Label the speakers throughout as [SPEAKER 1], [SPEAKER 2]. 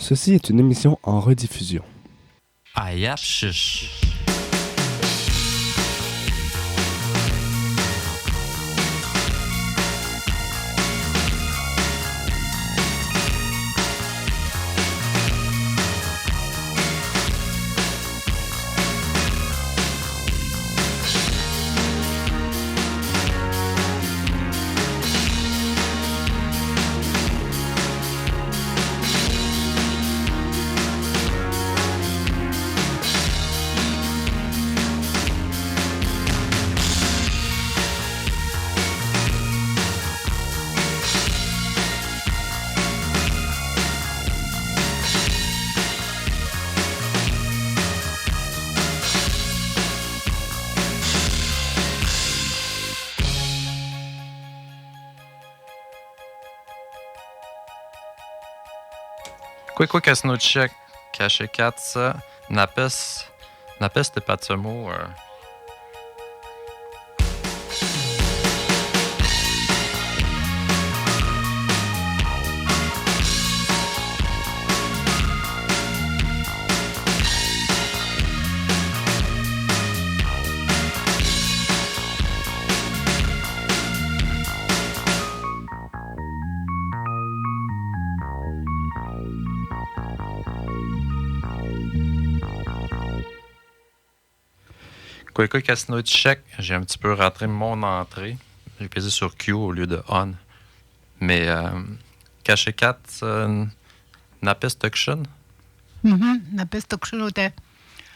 [SPEAKER 1] Ceci est une émission en rediffusion.
[SPEAKER 2] Aïe, chiche. Quoi casino check, caché 4, napes de patimo. Quoi casino check, j'ai un petit peu raté mon entrée. J'ai pesé sur Q au lieu de on. Mais caché 4, napes toction.
[SPEAKER 3] Napes toction hotel.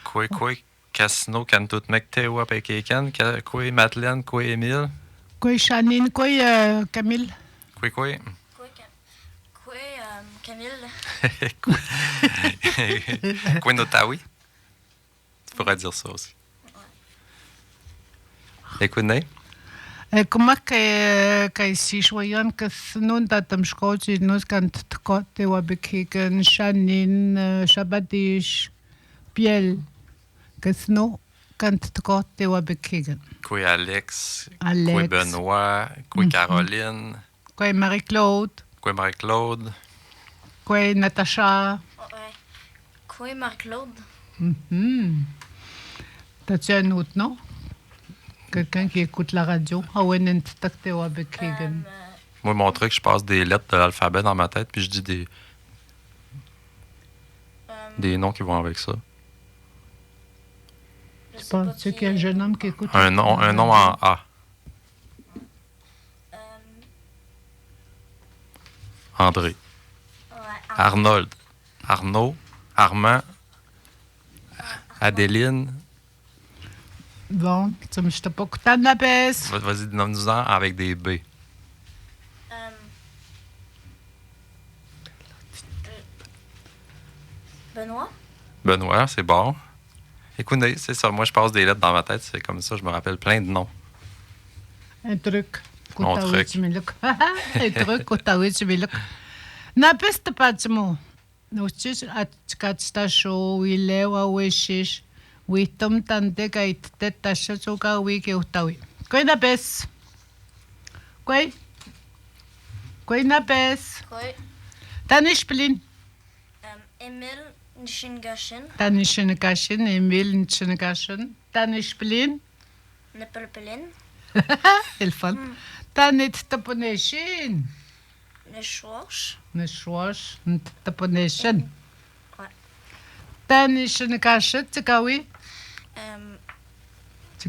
[SPEAKER 2] Quoi casino can tout mec te wa pe keken, quoi Madeleine, quoi Émile.
[SPEAKER 3] Quoi Chanine, quoi Camille.
[SPEAKER 2] Quoi.
[SPEAKER 4] Camille.
[SPEAKER 2] Quoi Notawi. Tu pourrais dire ça aussi. Écoute,
[SPEAKER 3] Comment que si joyeux que nous datam schkoji nous quand te wa bekeken Chanine, Chabadish, Piel, que nous quand te wa bekeken.
[SPEAKER 2] Quoi Alex. Quoi Benoît, quoi Caroline.
[SPEAKER 3] Quoi Marie-Claude.
[SPEAKER 2] Quoi Marie-Claude.
[SPEAKER 3] Quoi Natacha.
[SPEAKER 4] Ouais. Quoi Marie-Claude.
[SPEAKER 3] T'as-tu un autre nom? Quelqu'un qui écoute la radio. Moi,
[SPEAKER 2] mon truc, je passe des lettres de l'alphabet dans ma tête, puis je dis des noms qui vont avec ça.
[SPEAKER 3] Tu penses qu'il y a un jeune homme qui écoute?
[SPEAKER 2] Un nom en A. André.
[SPEAKER 4] Ouais,
[SPEAKER 2] Arnold. Arnaud. Armand. Adéline.
[SPEAKER 3] Bon, tu me pas écouté de la baisse.
[SPEAKER 2] Vas-y, nomme-nous-en avec des B. Benoît, c'est bon. Écoute, c'est ça. Moi, je passe des lettres dans ma tête. C'est comme ça, je me rappelle plein de noms.
[SPEAKER 3] Un truc.
[SPEAKER 2] Mon truc.
[SPEAKER 3] Un truc, tu me look. Napeste pas de mot. Nous, tu as chaud, il est ou chiche. Oui, tom tante kay teta shachuka wiki utawi. Koi napes. Koi napes.
[SPEAKER 4] Quoi
[SPEAKER 3] Tanish plin.
[SPEAKER 4] Emile Nishingashin.
[SPEAKER 3] Tanish ngashin, Emil ngashin. Tanish plin.
[SPEAKER 4] Nepelpelin.
[SPEAKER 3] El fun. Tanit taponeshin.
[SPEAKER 4] Neshwash.
[SPEAKER 3] Neshwash taponeshin.
[SPEAKER 4] Ouais.
[SPEAKER 3] Tanish ngashin tikawi.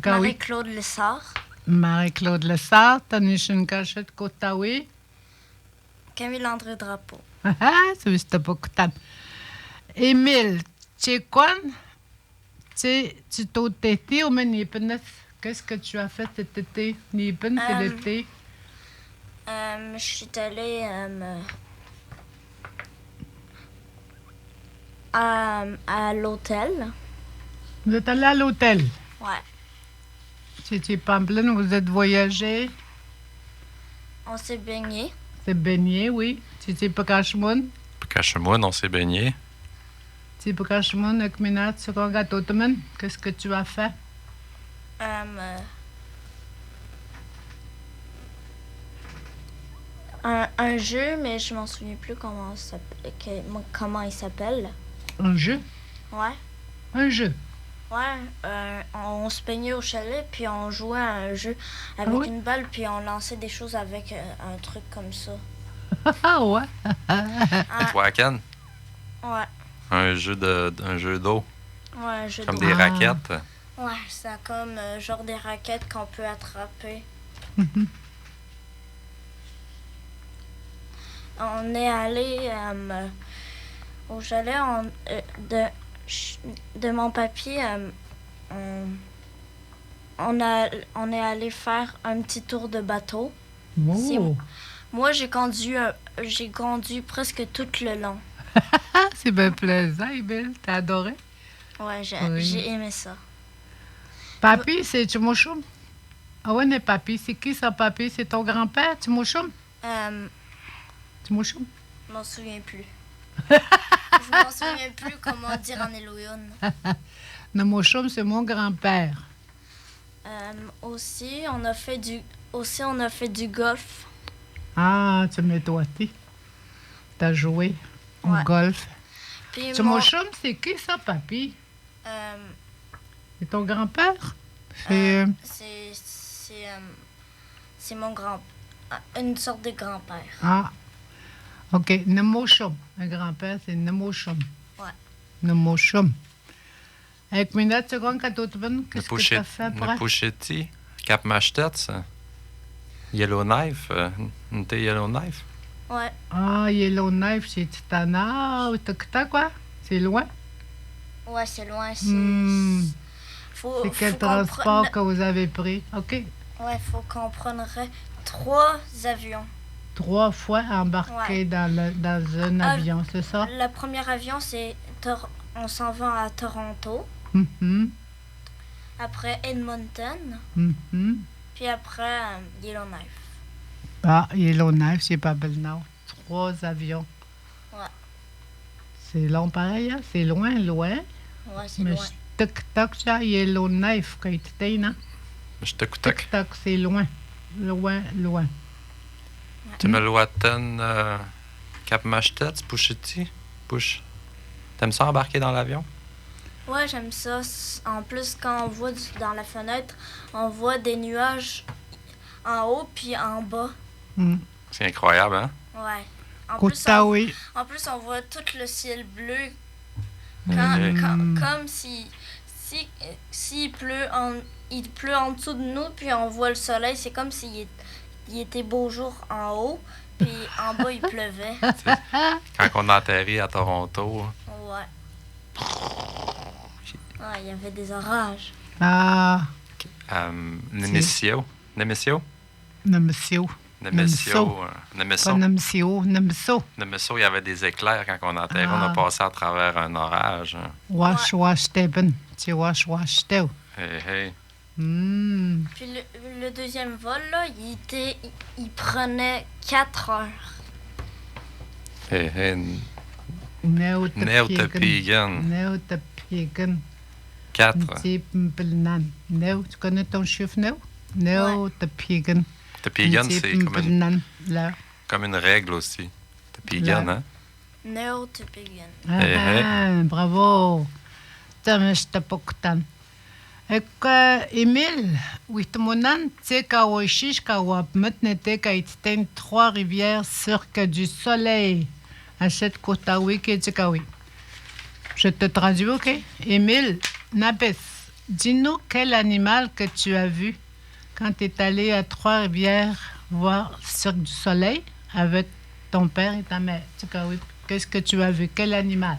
[SPEAKER 4] Marie-Claude Lessard.
[SPEAKER 3] Marie-Claude Lessard, Tanishin Cachette Kotawi.
[SPEAKER 4] Camille André Drapeau.
[SPEAKER 3] C'est pas contente. Émile, tu es quoi? Tu t'es été au Nipen. Qu'est-ce que tu as fait cet été? Nipen, c'est l'été.
[SPEAKER 4] Je suis allée à l'hôtel.
[SPEAKER 3] Vous êtes allé à l'hôtel?
[SPEAKER 4] Ouais.
[SPEAKER 3] Tu es Pamplin, vous êtes voyagé?
[SPEAKER 4] On s'est baigné.
[SPEAKER 3] C'est baigné, oui. Tu es Pakashmoun?
[SPEAKER 2] Pakashmoun, on s'est baigné.
[SPEAKER 3] Tu es Pakashmoun avec Minat, sur un gâteau. Qu'est-ce que tu as fait?
[SPEAKER 4] un jeu, mais je m'en souviens plus comment il s'appelle.
[SPEAKER 3] Un jeu?
[SPEAKER 4] Ouais.
[SPEAKER 3] Un jeu.
[SPEAKER 4] Ouais, on se peignait au chalet, puis on jouait à un jeu avec
[SPEAKER 3] oui?
[SPEAKER 4] une balle, puis on lançait des choses avec un truc comme ça.
[SPEAKER 3] Ah ouais?
[SPEAKER 2] Wacken,
[SPEAKER 4] Ouais,
[SPEAKER 2] un jeu d'eau,
[SPEAKER 4] ouais, un jeu
[SPEAKER 2] comme
[SPEAKER 4] d'eau.
[SPEAKER 2] des
[SPEAKER 3] Ah.
[SPEAKER 2] raquettes.
[SPEAKER 4] Ouais, c'est comme genre des raquettes qu'on peut attraper.
[SPEAKER 3] Mhm.
[SPEAKER 4] On est allé au chalet de mon papy. On est allé faire un petit tour de bateau.
[SPEAKER 3] Oh.
[SPEAKER 4] Moi, j'ai conduit presque tout le long.
[SPEAKER 3] Ah, c'est bien plaisant, Emile. T'as adoré?
[SPEAKER 4] Ouais,
[SPEAKER 3] Oui.
[SPEAKER 4] j'ai aimé ça.
[SPEAKER 3] Papi, c'est Timochoum? Ah ouais, mais papi, c'est qui ça, papi? C'est ton grand-père, Timochoum? Timochoum?
[SPEAKER 4] Je m'en souviens plus. Je m'en souviens plus comment dire en Elohim.
[SPEAKER 3] Timochoum, c'est mon grand-père.
[SPEAKER 4] Aussi, on a fait du golf.
[SPEAKER 3] Ah, tu m'as doigté. T'as joué au
[SPEAKER 4] Ouais.
[SPEAKER 3] golf.
[SPEAKER 4] Puis
[SPEAKER 3] Timochoum, c'est qui ça, papi?
[SPEAKER 4] euh,
[SPEAKER 3] C'est ton grand-père? C'est...
[SPEAKER 4] c'est mon une sorte de grand-père.
[SPEAKER 3] Ah, OK. Nemochum. Un grand-père, c'est Nemochum.
[SPEAKER 4] Ouais.
[SPEAKER 3] Nemochum. Avec minute seconde, quand tu vennes, qu'est-ce que tu as fait après?
[SPEAKER 2] Nepouchetti, Cap Mashtets, Yellowknife, Nte Yellowknife.
[SPEAKER 4] Ouais.
[SPEAKER 3] Ah, Yellowknife, c'est Titana ou Tokta, quoi? C'est loin?
[SPEAKER 4] Ouais, c'est loin.
[SPEAKER 3] Hmm.
[SPEAKER 4] Faut,
[SPEAKER 3] C'est quel
[SPEAKER 4] faut qu'on
[SPEAKER 3] transport
[SPEAKER 4] prenne-
[SPEAKER 3] que vous avez pris? OK.
[SPEAKER 4] Ouais, faut qu'on prendrait 3 avions.
[SPEAKER 3] 3 fois embarqué
[SPEAKER 4] Ouais.
[SPEAKER 3] dans un
[SPEAKER 4] Ah,
[SPEAKER 3] avion, c'est ça?
[SPEAKER 4] Le premier avion, on s'en va à Toronto.
[SPEAKER 3] Mhm,
[SPEAKER 4] Après Edmonton.
[SPEAKER 3] mhm.
[SPEAKER 4] Puis après Yellowknife.
[SPEAKER 3] Ah, Yellowknife, c'est pas belle, non. 3 avions.
[SPEAKER 4] Ouais.
[SPEAKER 3] C'est long pareil, hein? C'est loin, loin.
[SPEAKER 4] Ouais, c'est
[SPEAKER 3] Mais
[SPEAKER 4] loin.
[SPEAKER 3] tuk-tuk, ça, Yellowknife, quand tu t'es, non?
[SPEAKER 2] Je te coûte.
[SPEAKER 3] Tuk-tuk, c'est loin. Loin, loin.
[SPEAKER 2] Tu me l'ouatten, Cap Mashtets, Pouchetti, Pouche. T'aimes ça embarquer dans l'avion?
[SPEAKER 4] Ouais, j'aime ça. En plus, quand on voit dans la fenêtre, on voit des nuages en haut puis en bas.
[SPEAKER 3] Mm.
[SPEAKER 2] C'est incroyable, hein?
[SPEAKER 4] Ouais. En plus,
[SPEAKER 3] Koutaoui.
[SPEAKER 4] en plus, on voit tout le ciel bleu.
[SPEAKER 3] Mm.
[SPEAKER 4] Comme s'il pleut il pleut en dessous de nous, puis on voit le soleil. C'est comme s'il il était beau jour en haut, puis en bas, il pleuvait.
[SPEAKER 2] Quand on a atterri à Toronto.
[SPEAKER 4] Ouais. Ouais, il y avait des orages.
[SPEAKER 3] Ah,
[SPEAKER 2] Nemesio. Nemesio?
[SPEAKER 3] Nemesio.
[SPEAKER 2] Nemesio.
[SPEAKER 3] Pas
[SPEAKER 2] Nemesso.
[SPEAKER 3] Nemesio, Nemeso.
[SPEAKER 2] Nemesio, il y avait des éclairs quand on a atterri. On a
[SPEAKER 3] Ah.
[SPEAKER 2] passé à travers un orage.
[SPEAKER 3] Wash, wash, teben. Tu wash, wash, tew.
[SPEAKER 2] Hey, hey.
[SPEAKER 3] Mm.
[SPEAKER 4] Puis le deuxième vol, là, il prenait 4 heures.
[SPEAKER 2] Hey, hey.
[SPEAKER 3] Neotapigan.
[SPEAKER 2] Neotapigan.
[SPEAKER 3] Neotapigan.
[SPEAKER 2] 4.
[SPEAKER 3] Ntsipmpelnan. Neo, tu connais ton chiffre Neo? Neotapigan.
[SPEAKER 2] Tapigan, c'est
[SPEAKER 3] Là.
[SPEAKER 2] comme une règle aussi. Tapigan,
[SPEAKER 3] Là.
[SPEAKER 2] hein?
[SPEAKER 4] Neotapigan.
[SPEAKER 3] Ah, bravo. Tamashtapokutan. Émile, Witmonan, Tsekawachish, Kawapmet, n'était qu'à éteindre 3 rivières cirque du soleil. Achète Kotawi, Ketikawi. Je te traduis, OK? Émile, Nabes, dis-nous quel animal que tu as vu quand tu es allé à 3 rivières voir Cirque du Soleil avec ton père et ta mère. Tsikawi, qu'est-ce que tu as vu? Quel animal?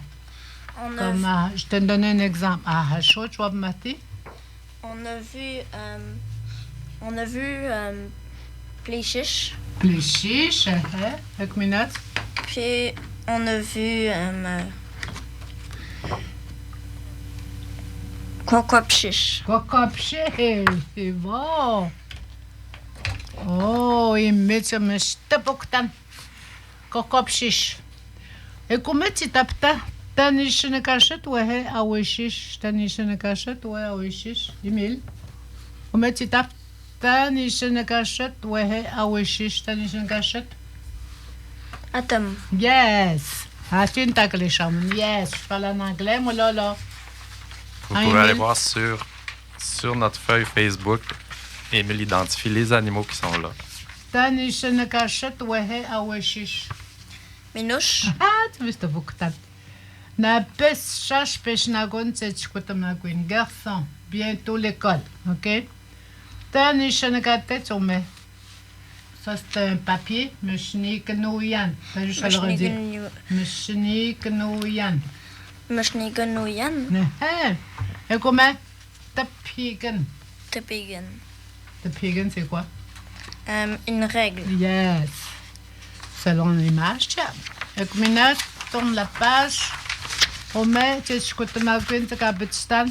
[SPEAKER 4] On a
[SPEAKER 3] Comme, je te donne un exemple. À Hachot, tu vas me mater?
[SPEAKER 4] On a vu les chiches.
[SPEAKER 3] Les chiches, avec mes notes.
[SPEAKER 4] Puis on a vu Quaquapchiche.
[SPEAKER 3] Kokopché, c'est bon. Oh, Émile, ça me stopoktan. Kokopchiche. Et comment tu tapes ta? T'as une cachette ou à Ouéchiche? T'as une cachette ou à Ouéchiche? Émile. Comment tu tapes? T'as une cachette ou à Ouéchiche? T'as une cachette?
[SPEAKER 4] Atom.
[SPEAKER 3] Yes. Atin ta les Yes, je parle en anglais, moi, là.
[SPEAKER 2] Vous
[SPEAKER 3] Hein,
[SPEAKER 2] pouvez aller
[SPEAKER 3] Émile?
[SPEAKER 2] voir sur notre feuille Facebook. Émile identifie les animaux qui sont là.
[SPEAKER 3] Tani shenakashet wehe aweshish.
[SPEAKER 4] Minouche.
[SPEAKER 3] Ah, tu veux, c'est beaucoup de Na pes chache pêche nagon, c'est chikotamagouin. Garçon, bientôt l'école, OK? Tani shenakatet, on met. Ça, c'est un papier. Meshnik nouyan. T'as juste à le redire. Meshnik nouyan.
[SPEAKER 4] Mashnigan
[SPEAKER 3] Et comment? Tapigan.
[SPEAKER 4] Tapigan.
[SPEAKER 3] Tapigan, c'est quoi?
[SPEAKER 4] Une règle.
[SPEAKER 3] Yes. Selon l'image, tiens. Et comme tourne la page. On met, tu sais, je coûte ma gueule, c'est qu'un petit stand.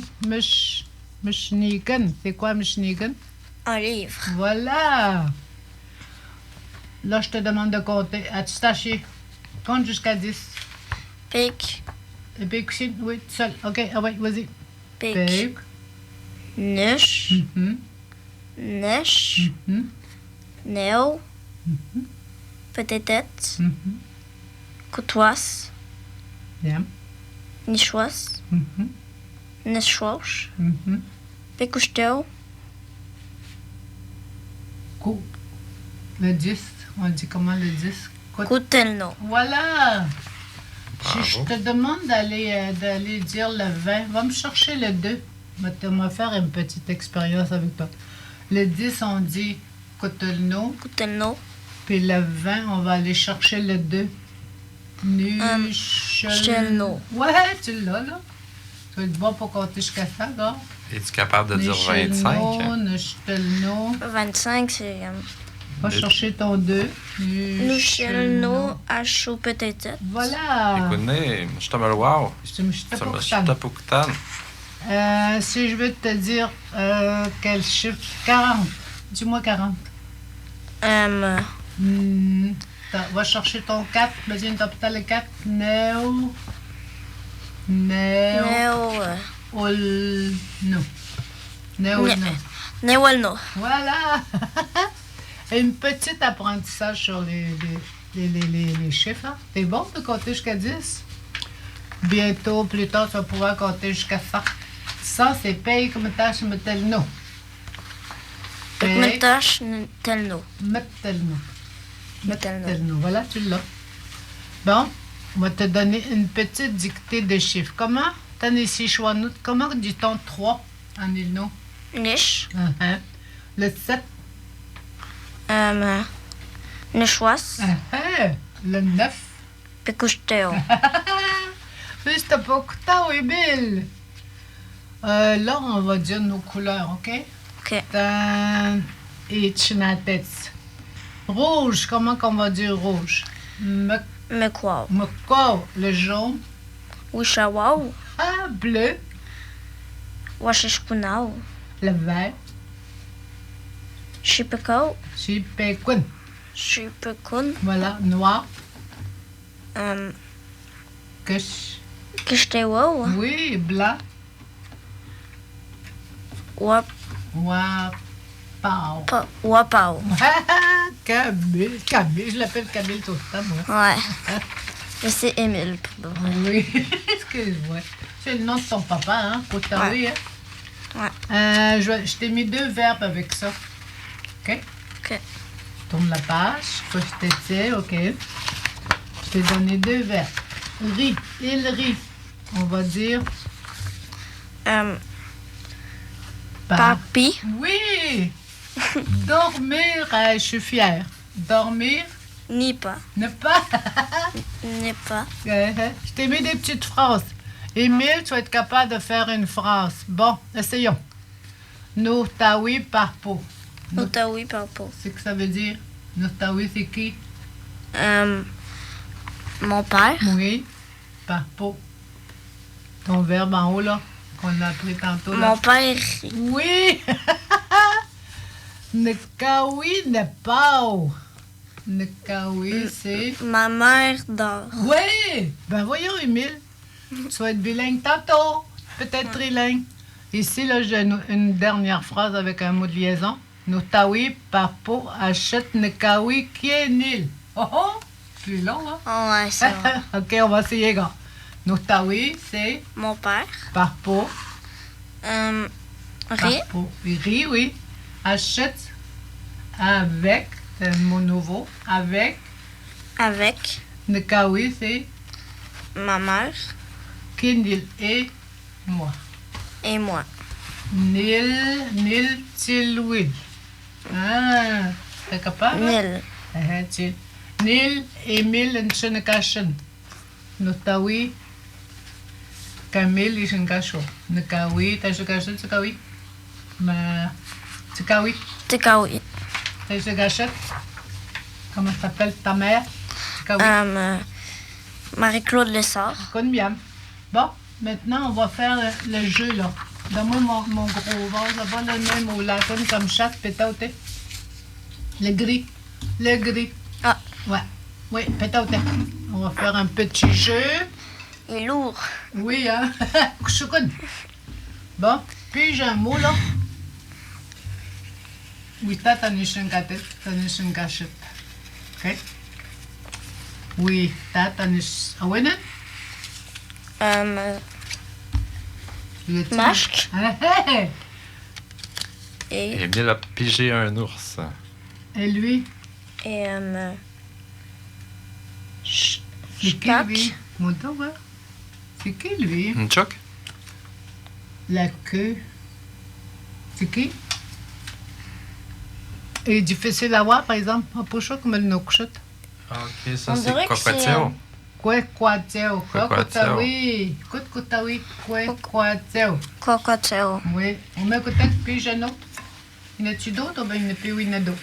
[SPEAKER 3] Meshnigan. C'est quoi, Meshnigan?
[SPEAKER 4] Un livre.
[SPEAKER 3] Voilà. Là, je te demande de compter. As-tu taché? Compte jusqu'à 10.
[SPEAKER 4] Pic.
[SPEAKER 3] Et puis, Christine, oui, tout seul. OK, ah ouais, vas-y.
[SPEAKER 4] Pic.
[SPEAKER 3] Pic.
[SPEAKER 4] Nuche.
[SPEAKER 3] Mhm,
[SPEAKER 4] Neche.
[SPEAKER 3] mhm,
[SPEAKER 4] Néo. Petite.
[SPEAKER 3] mhm.
[SPEAKER 4] Coutoise.
[SPEAKER 3] Bien.
[SPEAKER 4] Nichoise.
[SPEAKER 3] Mhm,
[SPEAKER 4] Nechoche.
[SPEAKER 3] mhm.
[SPEAKER 4] Pécouchetéo.
[SPEAKER 3] Cool. Le 10. On dit comment le 10?
[SPEAKER 4] Coutelno.
[SPEAKER 3] Voilà.
[SPEAKER 2] Bravo.
[SPEAKER 3] Je te demande d'aller dire le 20. Va me chercher le 2. On va faire une petite expérience avec toi. Le 10, on dit Cotelno.
[SPEAKER 4] Coutelno.
[SPEAKER 3] Puis le 20, on va aller chercher le 2.
[SPEAKER 4] Chelno.
[SPEAKER 3] Ouais, tu l'as, là. Tu vas être bon pour compter jusqu'à ça, là.
[SPEAKER 2] Es-tu capable de dire 25?
[SPEAKER 3] Nuchelno.
[SPEAKER 4] 25, c'est.
[SPEAKER 3] Va chercher ton 2.
[SPEAKER 4] Nuchelno. H petite.
[SPEAKER 3] Voilà.
[SPEAKER 2] Écoutez, je te me wow.
[SPEAKER 3] Je te
[SPEAKER 2] Ça me
[SPEAKER 3] pourtant.
[SPEAKER 2] tape au coutan.
[SPEAKER 3] Si je veux te dire quel chiffre? 40. Dis-moi 40. Va chercher ton 4. Vas-y, une top le 4. Néo.
[SPEAKER 4] Néo.
[SPEAKER 3] Olno. Néo.
[SPEAKER 4] Néolno.
[SPEAKER 3] Voilà. Une petite apprentissage sur les chiffres. Hein? T'es bon de compter jusqu'à 10? Bientôt, plus tard, tu vas pouvoir compter jusqu'à 100. Ça, c'est paye comme tâche metelno.
[SPEAKER 4] Metache telno.
[SPEAKER 3] Metelno.
[SPEAKER 4] Metelno.
[SPEAKER 3] Metelno. Voilà, tu l'as. Bon, on va te donner une petite dictée de chiffres. Comment dit-on 3 en ilno?
[SPEAKER 4] Niche.
[SPEAKER 3] Le 7.
[SPEAKER 4] Nichoise.
[SPEAKER 3] Le 9.
[SPEAKER 4] Pécouchetéo.
[SPEAKER 3] Juste pas que Émile. Là, on va dire nos couleurs, OK?
[SPEAKER 4] OK.
[SPEAKER 3] Et tchinatets. Rouge, comment qu'on va dire rouge?
[SPEAKER 4] Mekwaw.
[SPEAKER 3] Moko, le jaune.
[SPEAKER 4] Wishawaw.
[SPEAKER 3] Bleu,
[SPEAKER 4] Washishkunaw.
[SPEAKER 3] le vert.
[SPEAKER 4] Chipeko.
[SPEAKER 3] Chipekun.
[SPEAKER 4] Chipekun.
[SPEAKER 3] Voilà, noir. Kush.
[SPEAKER 4] Kishtéwo.
[SPEAKER 3] Oui, blanc. Wapao.
[SPEAKER 4] Wapao.
[SPEAKER 3] Camille, je l'appelle Camille tout le temps, moi.
[SPEAKER 4] Ouais. Mais c'est Émile pour de vrai.
[SPEAKER 3] Oui, excuse-moi. C'est le nom de ton papa, hein, Kotawi, hein?
[SPEAKER 4] Ouais.
[SPEAKER 3] Je t'ai mis 2 verbes avec ça. OK?
[SPEAKER 4] OK.
[SPEAKER 3] Tourne la page. Faut que je t'étire, OK? Je t'ai donné 2 verbes. Rit. Il rit. On va dire
[SPEAKER 4] Papi.
[SPEAKER 3] Oui! Dormir, je suis fière. Dormir,
[SPEAKER 4] Ni pas.
[SPEAKER 3] ne pas.
[SPEAKER 4] N'est pas.
[SPEAKER 3] Je t'ai mis des petites phrases. Émile, tu vas être capable de faire une phrase. Bon, essayons. Nous tawi par peau.
[SPEAKER 4] Otawi papo.
[SPEAKER 3] C'est que ça veut dire? Nous tawi, c'est qui?
[SPEAKER 4] Mon père.
[SPEAKER 3] Oui, par peau. Ton verbe en haut, là, qu'on a appris tantôt. Là.
[SPEAKER 4] Mon père.
[SPEAKER 3] Oui! Nekawi n'est pas. Nekawi, c'est.
[SPEAKER 4] Ma mère dort.
[SPEAKER 3] Oui! Ben voyons, Émile. Tu vas être bilingue tantôt. Peut-être trilingue. Ici, là, j'ai une dernière phrase avec un mot de liaison. Notawi, papo, achète Nekawi, qui est nil. Oh oh! plus long, hein?
[SPEAKER 4] Oh, ouais, c'est vrai.
[SPEAKER 3] OK, on va essayer, gars. Notawi, c'est
[SPEAKER 4] Mon père.
[SPEAKER 3] parpo.
[SPEAKER 4] Riz.
[SPEAKER 3] Parpo. Riz, oui. Achète avec, c'est un mot nouveau. Avec.
[SPEAKER 4] Avec
[SPEAKER 3] Nekawi, c'est
[SPEAKER 4] ma mère
[SPEAKER 3] Kindil et moi.
[SPEAKER 4] et moi.
[SPEAKER 3] Nil, Tilwil. Ah, t'es capable?
[SPEAKER 4] Nil.
[SPEAKER 3] Til. Nil, Emil, en Chenekashen. Notawi, Camille, Ishenkacho. Nekawi, Tachekashen, Tsekawi. Ma. Tsekawi,
[SPEAKER 4] Tekawi.
[SPEAKER 3] Tachekashen. Comment s'appelle ta mère? Tsekawi.
[SPEAKER 4] Marie-Claude Lessard.
[SPEAKER 3] Connais bien. Bon, maintenant, on va faire le jeu, là. Donne-moi mon gros vase, là-bas, le même au latin, comme chaque pétaute. Le gris. Le gris.
[SPEAKER 4] Ah.
[SPEAKER 3] Ouais. Oui, pétaute. On va faire un petit jeu.
[SPEAKER 4] Il est lourd.
[SPEAKER 3] Oui, hein? Je connais. Bon, puis j'ai un mot, là. Oui, t'as un cachet. OK? Oui, t'as un ah ouais, non?
[SPEAKER 4] Masque. Et
[SPEAKER 2] Émile a pigé un ours.
[SPEAKER 3] Et lui, c'est qui
[SPEAKER 4] Chuck.
[SPEAKER 3] lui? Montre, ouais. C'est qui lui?
[SPEAKER 2] Chuck?
[SPEAKER 3] La queue. C'est qui? Et difficile à voir, par exemple, un peu chaud comme le noxut.
[SPEAKER 2] Ok, ça
[SPEAKER 4] On
[SPEAKER 2] c'est
[SPEAKER 4] dirait que c'est,
[SPEAKER 2] Cocotiao.
[SPEAKER 3] Kwekwatseo.
[SPEAKER 2] Kwekwatseo.
[SPEAKER 3] Oui. Kotkutawi. Kwekwatseo.
[SPEAKER 4] Cocotel.
[SPEAKER 3] Oui. On met côté puis j'ai un autre. Il y en a-tu d'autres ou bien il n'y en a plus ou il y en a d'autres?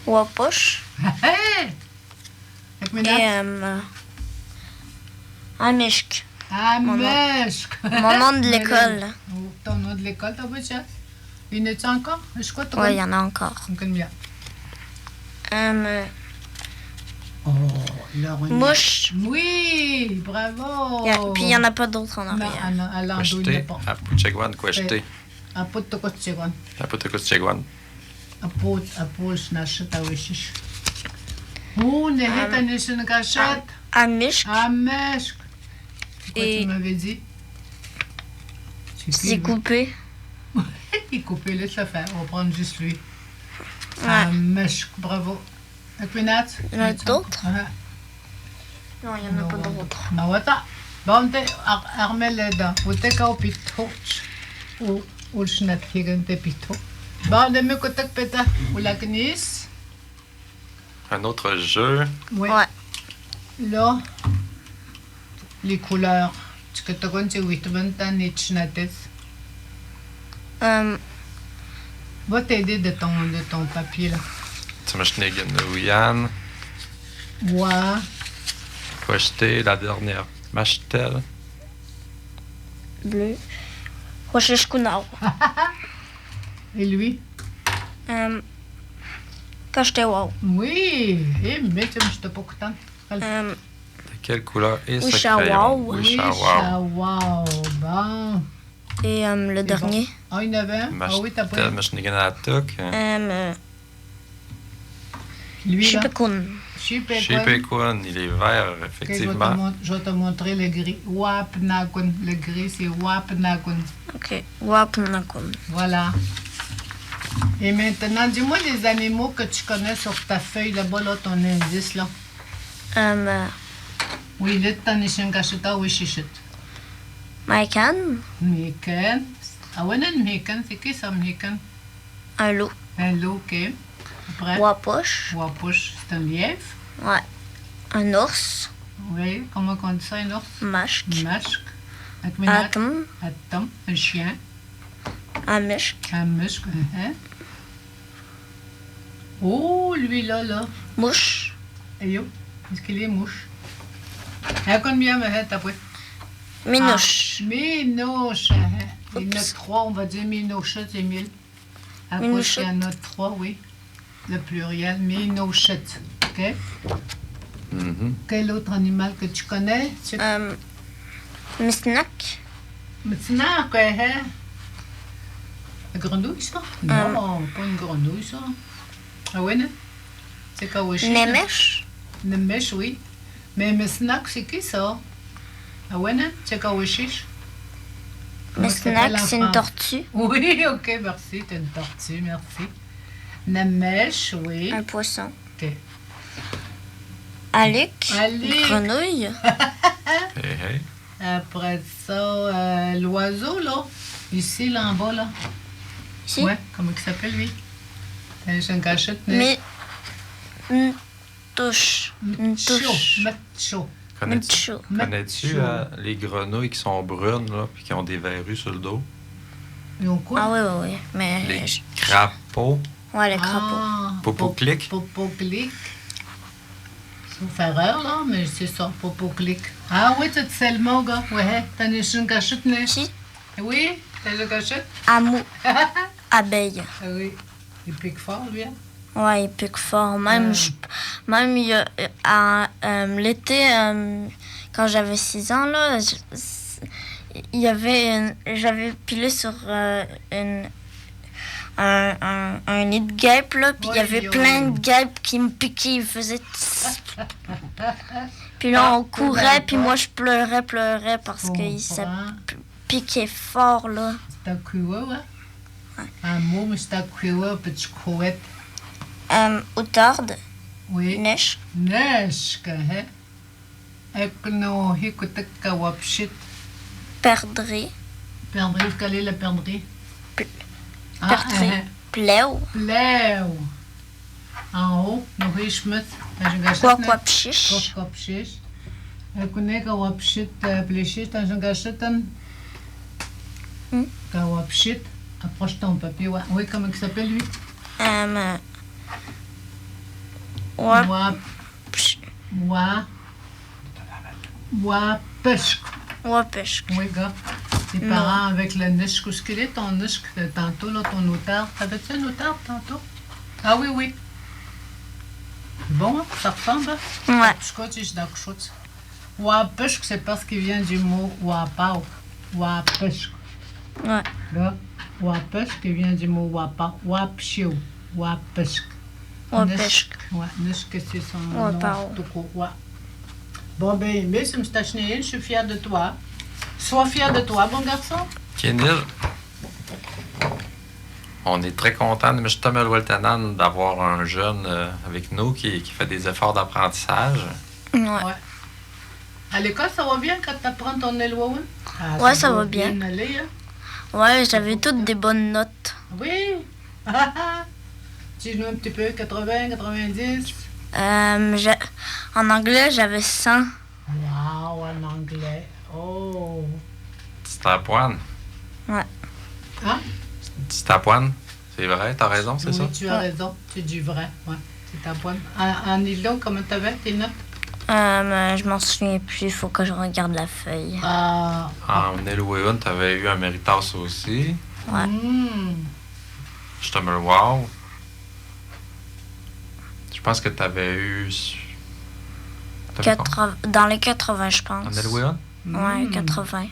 [SPEAKER 4] Wapush.
[SPEAKER 3] Hey! Avec mes dates.
[SPEAKER 4] Et Amishk.
[SPEAKER 3] Ameshk.
[SPEAKER 4] Mon nom de l'école.
[SPEAKER 3] Ton nom de l'école, t'as vu ça? Il y en a-tu encore? Je crois que tu
[SPEAKER 4] Ouais, il y en a encore.
[SPEAKER 3] On connaît bien. Oh, Laurent.
[SPEAKER 4] Mouche.
[SPEAKER 3] Oui, bravo.
[SPEAKER 4] Puis il n'y en a pas d'autres en
[SPEAKER 3] Non,
[SPEAKER 4] arrière.
[SPEAKER 3] à l'endroit, il n'y
[SPEAKER 2] Quashte.
[SPEAKER 3] a pas.
[SPEAKER 2] Apuchegwan, Quashte.
[SPEAKER 3] À pot de Kotchegon.
[SPEAKER 2] Aputekochegwan.
[SPEAKER 3] À pot, je n'achète à Wishish. Oh, n'est pas une cachette.
[SPEAKER 4] Amishk.
[SPEAKER 3] Ameshk. C'est quoi
[SPEAKER 4] Et-
[SPEAKER 3] tu m'avais dit?
[SPEAKER 4] C'est coupé.
[SPEAKER 3] Il coupé, laisse-le faire. On va prendre juste lui.
[SPEAKER 4] Ouais.
[SPEAKER 3] Ameshk, bravo. Avec mes nattes?
[SPEAKER 4] Il y en a d'autres?
[SPEAKER 3] Ah.
[SPEAKER 4] Non, il n'y en a pas d'autres.
[SPEAKER 3] Nawata. Bon, armez les dents. Vous êtes au pito. Ou je n'ai pas de pito. Bon, de mes côtés, peut-être. Ou la knis.
[SPEAKER 2] Un autre jeu.
[SPEAKER 3] Oui.
[SPEAKER 4] Ouais.
[SPEAKER 3] Là, les couleurs. Tu que tu connais, oui, tu veux t'en être. Va t'aider de ton papier, là.
[SPEAKER 2] Tumashnigan Ouyan.
[SPEAKER 3] Ouais.
[SPEAKER 2] Quashte, la dernière. Mashtel.
[SPEAKER 4] Bleu. Rocheshkunau.
[SPEAKER 3] Et lui?
[SPEAKER 4] Kashtewau.
[SPEAKER 3] Oui. Eh, mais tu me pas content.
[SPEAKER 2] De quelle couleur est ce
[SPEAKER 4] Wishawau.
[SPEAKER 2] crayon?
[SPEAKER 3] Oui,
[SPEAKER 2] Wishawau.
[SPEAKER 3] wow. Bon.
[SPEAKER 4] Et le dernier.
[SPEAKER 3] Ah, il y en avait un? Ah oui, t'as pas
[SPEAKER 2] Mashtel, Mashnigan Atuk.
[SPEAKER 3] Lui, là.
[SPEAKER 4] Shipekun.
[SPEAKER 3] Super.
[SPEAKER 2] Shipekun, il est vert, effectivement.
[SPEAKER 3] Je vais te montrer le gris. Wapnakun. Le gris, c'est Wapnakun.
[SPEAKER 4] Ok. Wapnakun.
[SPEAKER 3] Voilà. Et maintenant, dis-moi les animaux que tu connais sur ta feuille là-bas, là, ton indice, là. Oui, là, t'en es un cacheta, oui, chichit.
[SPEAKER 4] Maikan.
[SPEAKER 3] Mikan. Ah ouais, non, Mikan, c'est qui ça, Mikan?
[SPEAKER 4] Un loup.
[SPEAKER 3] Un loup, ok. Après,
[SPEAKER 4] Wapush.
[SPEAKER 3] Wapush, c'est un lièvre.
[SPEAKER 4] Ouais. Un ours.
[SPEAKER 3] Oui, comment on dit ça, un ours?
[SPEAKER 4] Mashk.
[SPEAKER 3] Un masque. Avec mes nattes.
[SPEAKER 4] Atom.
[SPEAKER 3] Attends, un chien.
[SPEAKER 4] Amishk.
[SPEAKER 3] Un muscle. Hein? Oh, lui là.
[SPEAKER 4] Mouche.
[SPEAKER 3] Aïe, est-ce qu'il est mouche? Elle connaît bien ma tête après.
[SPEAKER 4] Minouche.
[SPEAKER 3] Minouche. Il y en a trois, on va dire minouchette, c'est mille. À cause
[SPEAKER 4] Minouchette.
[SPEAKER 3] qu'il y en a trois, oui. Le pluriel, minouchette. OK?
[SPEAKER 2] Mhm.
[SPEAKER 3] Quel autre animal que tu connais?
[SPEAKER 4] Misnak.
[SPEAKER 3] Maintenant, quoi, hein? La grenouille, ça? Non, pas une grenouille, ça. Ah ouais, non? Tekawashi.
[SPEAKER 4] Nemesh?
[SPEAKER 3] Nemesh, oui. Mais Mesnak, c'est qui ça? Ah ouais, non? Tekawashi?
[SPEAKER 4] Mesnak, c'est une tortue.
[SPEAKER 3] Oui, ok, merci. T'es une tortue, merci. Nemesh, oui.
[SPEAKER 4] Un poisson.
[SPEAKER 3] Ok.
[SPEAKER 4] Alik?
[SPEAKER 3] Alik.
[SPEAKER 4] Grenouille?
[SPEAKER 2] Hey, hey.
[SPEAKER 3] Après ça, l'oiseau, là. Ici, là, en bas, là.
[SPEAKER 4] Ici?
[SPEAKER 3] Ouais, comment il s'appelle, lui? J'ai une cachette.
[SPEAKER 4] Mais... Une touche. Une touche.
[SPEAKER 3] Macho.
[SPEAKER 2] Connais-tu
[SPEAKER 4] Macho.
[SPEAKER 2] connais-tu, les grenouilles qui sont brunes, là, puis qui ont des verrues sur le dos?
[SPEAKER 3] Ils ont quoi?
[SPEAKER 4] Ah oui, oui, oui. Mais...
[SPEAKER 2] Les crapauds.
[SPEAKER 4] Ouais, les crapauds.
[SPEAKER 3] Ah,
[SPEAKER 2] Popo-clic.
[SPEAKER 3] Popo-clic. Sauf erreur, là, mais c'est ça, Popo-clic. Ah oui, tu sais le mot, gars. Ouais, t'as une cachette, né?
[SPEAKER 4] Si?
[SPEAKER 3] Oui, t'as une cachette?
[SPEAKER 4] Amou. Abeille.
[SPEAKER 3] Ah oui. Il pique fort, lui, hein?
[SPEAKER 4] Ouais, il pique fort. Même, même il y a, l'été, quand j'avais 6 ans, là, il y avait j'avais pilé sur un nid de guêpes, là, puis il y avait plein de guêpes qui me piquaient, ils faisaient... Puis là, on courait, puis moi, je pleurais parce que ça piquait fort, là.
[SPEAKER 3] C'est un couillou, hein? Un mot, mais c'est un couillou, petit couette.
[SPEAKER 4] Outarde,
[SPEAKER 3] Oui.
[SPEAKER 4] neige,
[SPEAKER 3] Neige, hein? Ekno, hikutek, kawapshit.
[SPEAKER 4] perdrix,
[SPEAKER 3] Perdrix, quelle est la perdrix?
[SPEAKER 4] perdrix, plèw,
[SPEAKER 3] Plèw. En haut, nous richmut.
[SPEAKER 4] quaquapchiche,
[SPEAKER 3] Quaquapchiche. Ekune, kawapshit, pléchit, dans un gachetan. Kawapshit. Approche ton papier, ouais. Oui, comment il s'appelle, lui? Wapeshk.
[SPEAKER 4] Wapeshk.
[SPEAKER 3] Oui, gars. Tes parents avec le nishk. Où est-ce qu'il est, ton nishk, tantôt, là, ton outard? T'avais-tu un outard, tantôt? Ah oui, oui. Bon, hein, ça ressemble, hein?
[SPEAKER 4] Ouais.
[SPEAKER 3] Wapeshk, c'est parce qu'il vient du mot wapao. Wapeshk.
[SPEAKER 4] Ouais.
[SPEAKER 3] Là, wapeshk, qui vient du mot wapa. Wapshiu. Wapeshk.
[SPEAKER 4] Wapeshk.
[SPEAKER 3] Ouais, nishk, c'est son
[SPEAKER 4] Wapao.
[SPEAKER 3] nom. Tout court, ouais. Bon, ben, mais si je suis fière de toi. Sois fier de toi, bon garçon.
[SPEAKER 2] Kénil, on est très content de M. Thomas Weltanan d'avoir un jeune avec nous qui fait des efforts d'apprentissage.
[SPEAKER 4] Ouais.
[SPEAKER 3] À l'école, ça va bien quand tu apprends ton Elwaoun?
[SPEAKER 4] Ouais, ça va bien.
[SPEAKER 3] Aller, hein?
[SPEAKER 4] Ouais, j'avais toutes des bonnes notes.
[SPEAKER 3] Oui. Dis-nous un petit peu, 80, 90.
[SPEAKER 4] En anglais, j'avais 100.
[SPEAKER 3] Wow, en anglais. Oh.
[SPEAKER 2] Tu t'appoines.
[SPEAKER 3] Hein?
[SPEAKER 2] Tu t'appoines. C'est vrai, t'as raison, c'est
[SPEAKER 3] Oui,
[SPEAKER 2] ça?
[SPEAKER 3] tu as raison. Tu dis vrai. Ouais, c'est ta bonne. En Ilo, comment t'avais tes notes?
[SPEAKER 4] Je m'en souviens plus, il faut que je regarde la feuille.
[SPEAKER 2] En Elouéon, t'avais eu un méritas aussi.
[SPEAKER 4] Ouais.
[SPEAKER 2] Je te me wow. Je pense que t'avais eu.
[SPEAKER 4] Dans les 80, je pense.
[SPEAKER 2] En Elouéon?
[SPEAKER 4] Ouais, 80.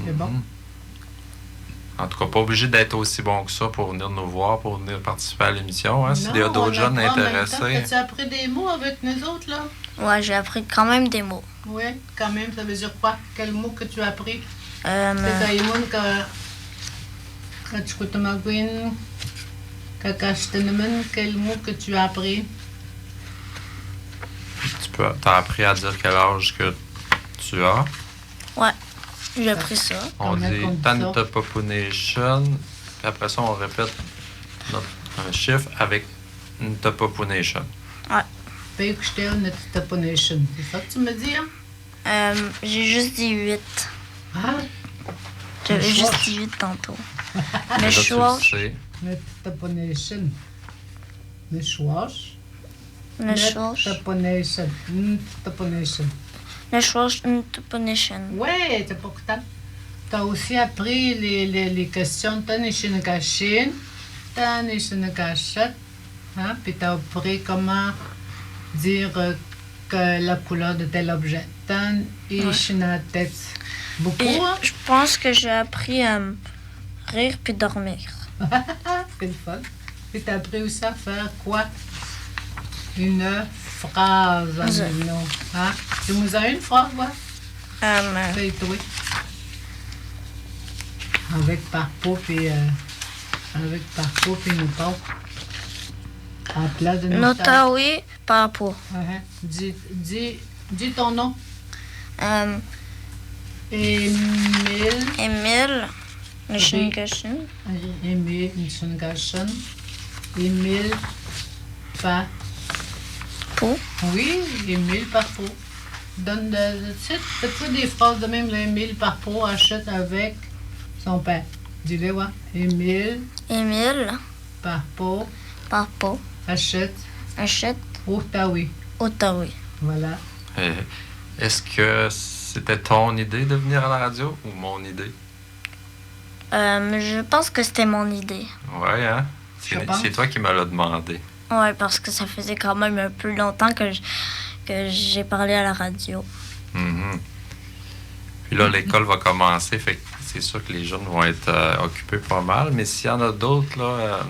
[SPEAKER 3] C'est bon.
[SPEAKER 2] En tout cas, pas obligé d'être aussi bon que ça pour venir nous voir, pour venir participer à l'émission. Hein, s'il y a d'autres jeunes intéressés.
[SPEAKER 3] As-tu appris des mots avec nous autres, là?
[SPEAKER 4] Ouais, j'ai appris quand même des mots.
[SPEAKER 3] Oui, quand même. Ça veut dire quoi? Quel mot que tu as appris?
[SPEAKER 4] Euh,
[SPEAKER 3] Quel mot que tu as appris?
[SPEAKER 2] T'as appris à dire quel âge que tu as.
[SPEAKER 4] Ouais, j'ai appris ça.
[SPEAKER 2] On
[SPEAKER 3] Combien
[SPEAKER 2] dit
[SPEAKER 3] qu'on dit
[SPEAKER 2] Tanta
[SPEAKER 3] ça?
[SPEAKER 2] Population. Puis après ça, on répète un chiffre avec une Population.
[SPEAKER 3] Pekestel net Taponation. C'est ça que tu me dis, hein?
[SPEAKER 4] J'ai juste dit 8.
[SPEAKER 3] Ah?
[SPEAKER 4] J'avais
[SPEAKER 3] Mais
[SPEAKER 4] juste
[SPEAKER 3] chouache.
[SPEAKER 4] dit 8 tantôt.
[SPEAKER 2] Mais
[SPEAKER 4] Mais
[SPEAKER 2] là, tu le
[SPEAKER 4] chouache,
[SPEAKER 2] sais.
[SPEAKER 3] Net Taponation. Net chouache.
[SPEAKER 4] le chouache,
[SPEAKER 3] Taponation. Taponation.
[SPEAKER 4] le chouache, une tuponation.
[SPEAKER 3] Ouais, c'est pour que t'as aussi appris les questions de Tanishinakashin, Tanishinakashat, hein? Puis t'as appris comment dire que la couleur de tel objet. Tan Ishinatet. Beaucoup,
[SPEAKER 4] Et
[SPEAKER 3] hein?
[SPEAKER 4] je pense que j'ai appris à rire puis dormir.
[SPEAKER 3] C'est le fun. Puis t'as appris aussi à faire quoi? Une phrase, Amino. Hein? Tu nous as une phrase, ouais? C'est toi. Avec Parpo puis nous pas. En place de nos
[SPEAKER 4] Notawi Parpo.
[SPEAKER 3] Dis ton nom.
[SPEAKER 4] Emile Nishingashin.
[SPEAKER 3] Emile Nishingashin. Emile Parpo. Oui, Emile Parpo. Donne des phrases de même. Emile Parpo achète avec son père. Dis-le, ouais. Emile Parpo achète Ottawa. Voilà.
[SPEAKER 2] Est-ce que c'était ton idée de venir à la radio ou mon idée?
[SPEAKER 4] Je pense que c'était mon idée.
[SPEAKER 2] Ouais, hein? C'est toi qui me l'as demandé.
[SPEAKER 4] Ouais, parce que ça faisait quand même un peu longtemps que j'ai parlé à la radio.
[SPEAKER 2] Mm-hmm. Puis là, l'école va commencer, fait que c'est sûr que les jeunes vont être occupés pas mal. Mais s'il y en a d'autres, là,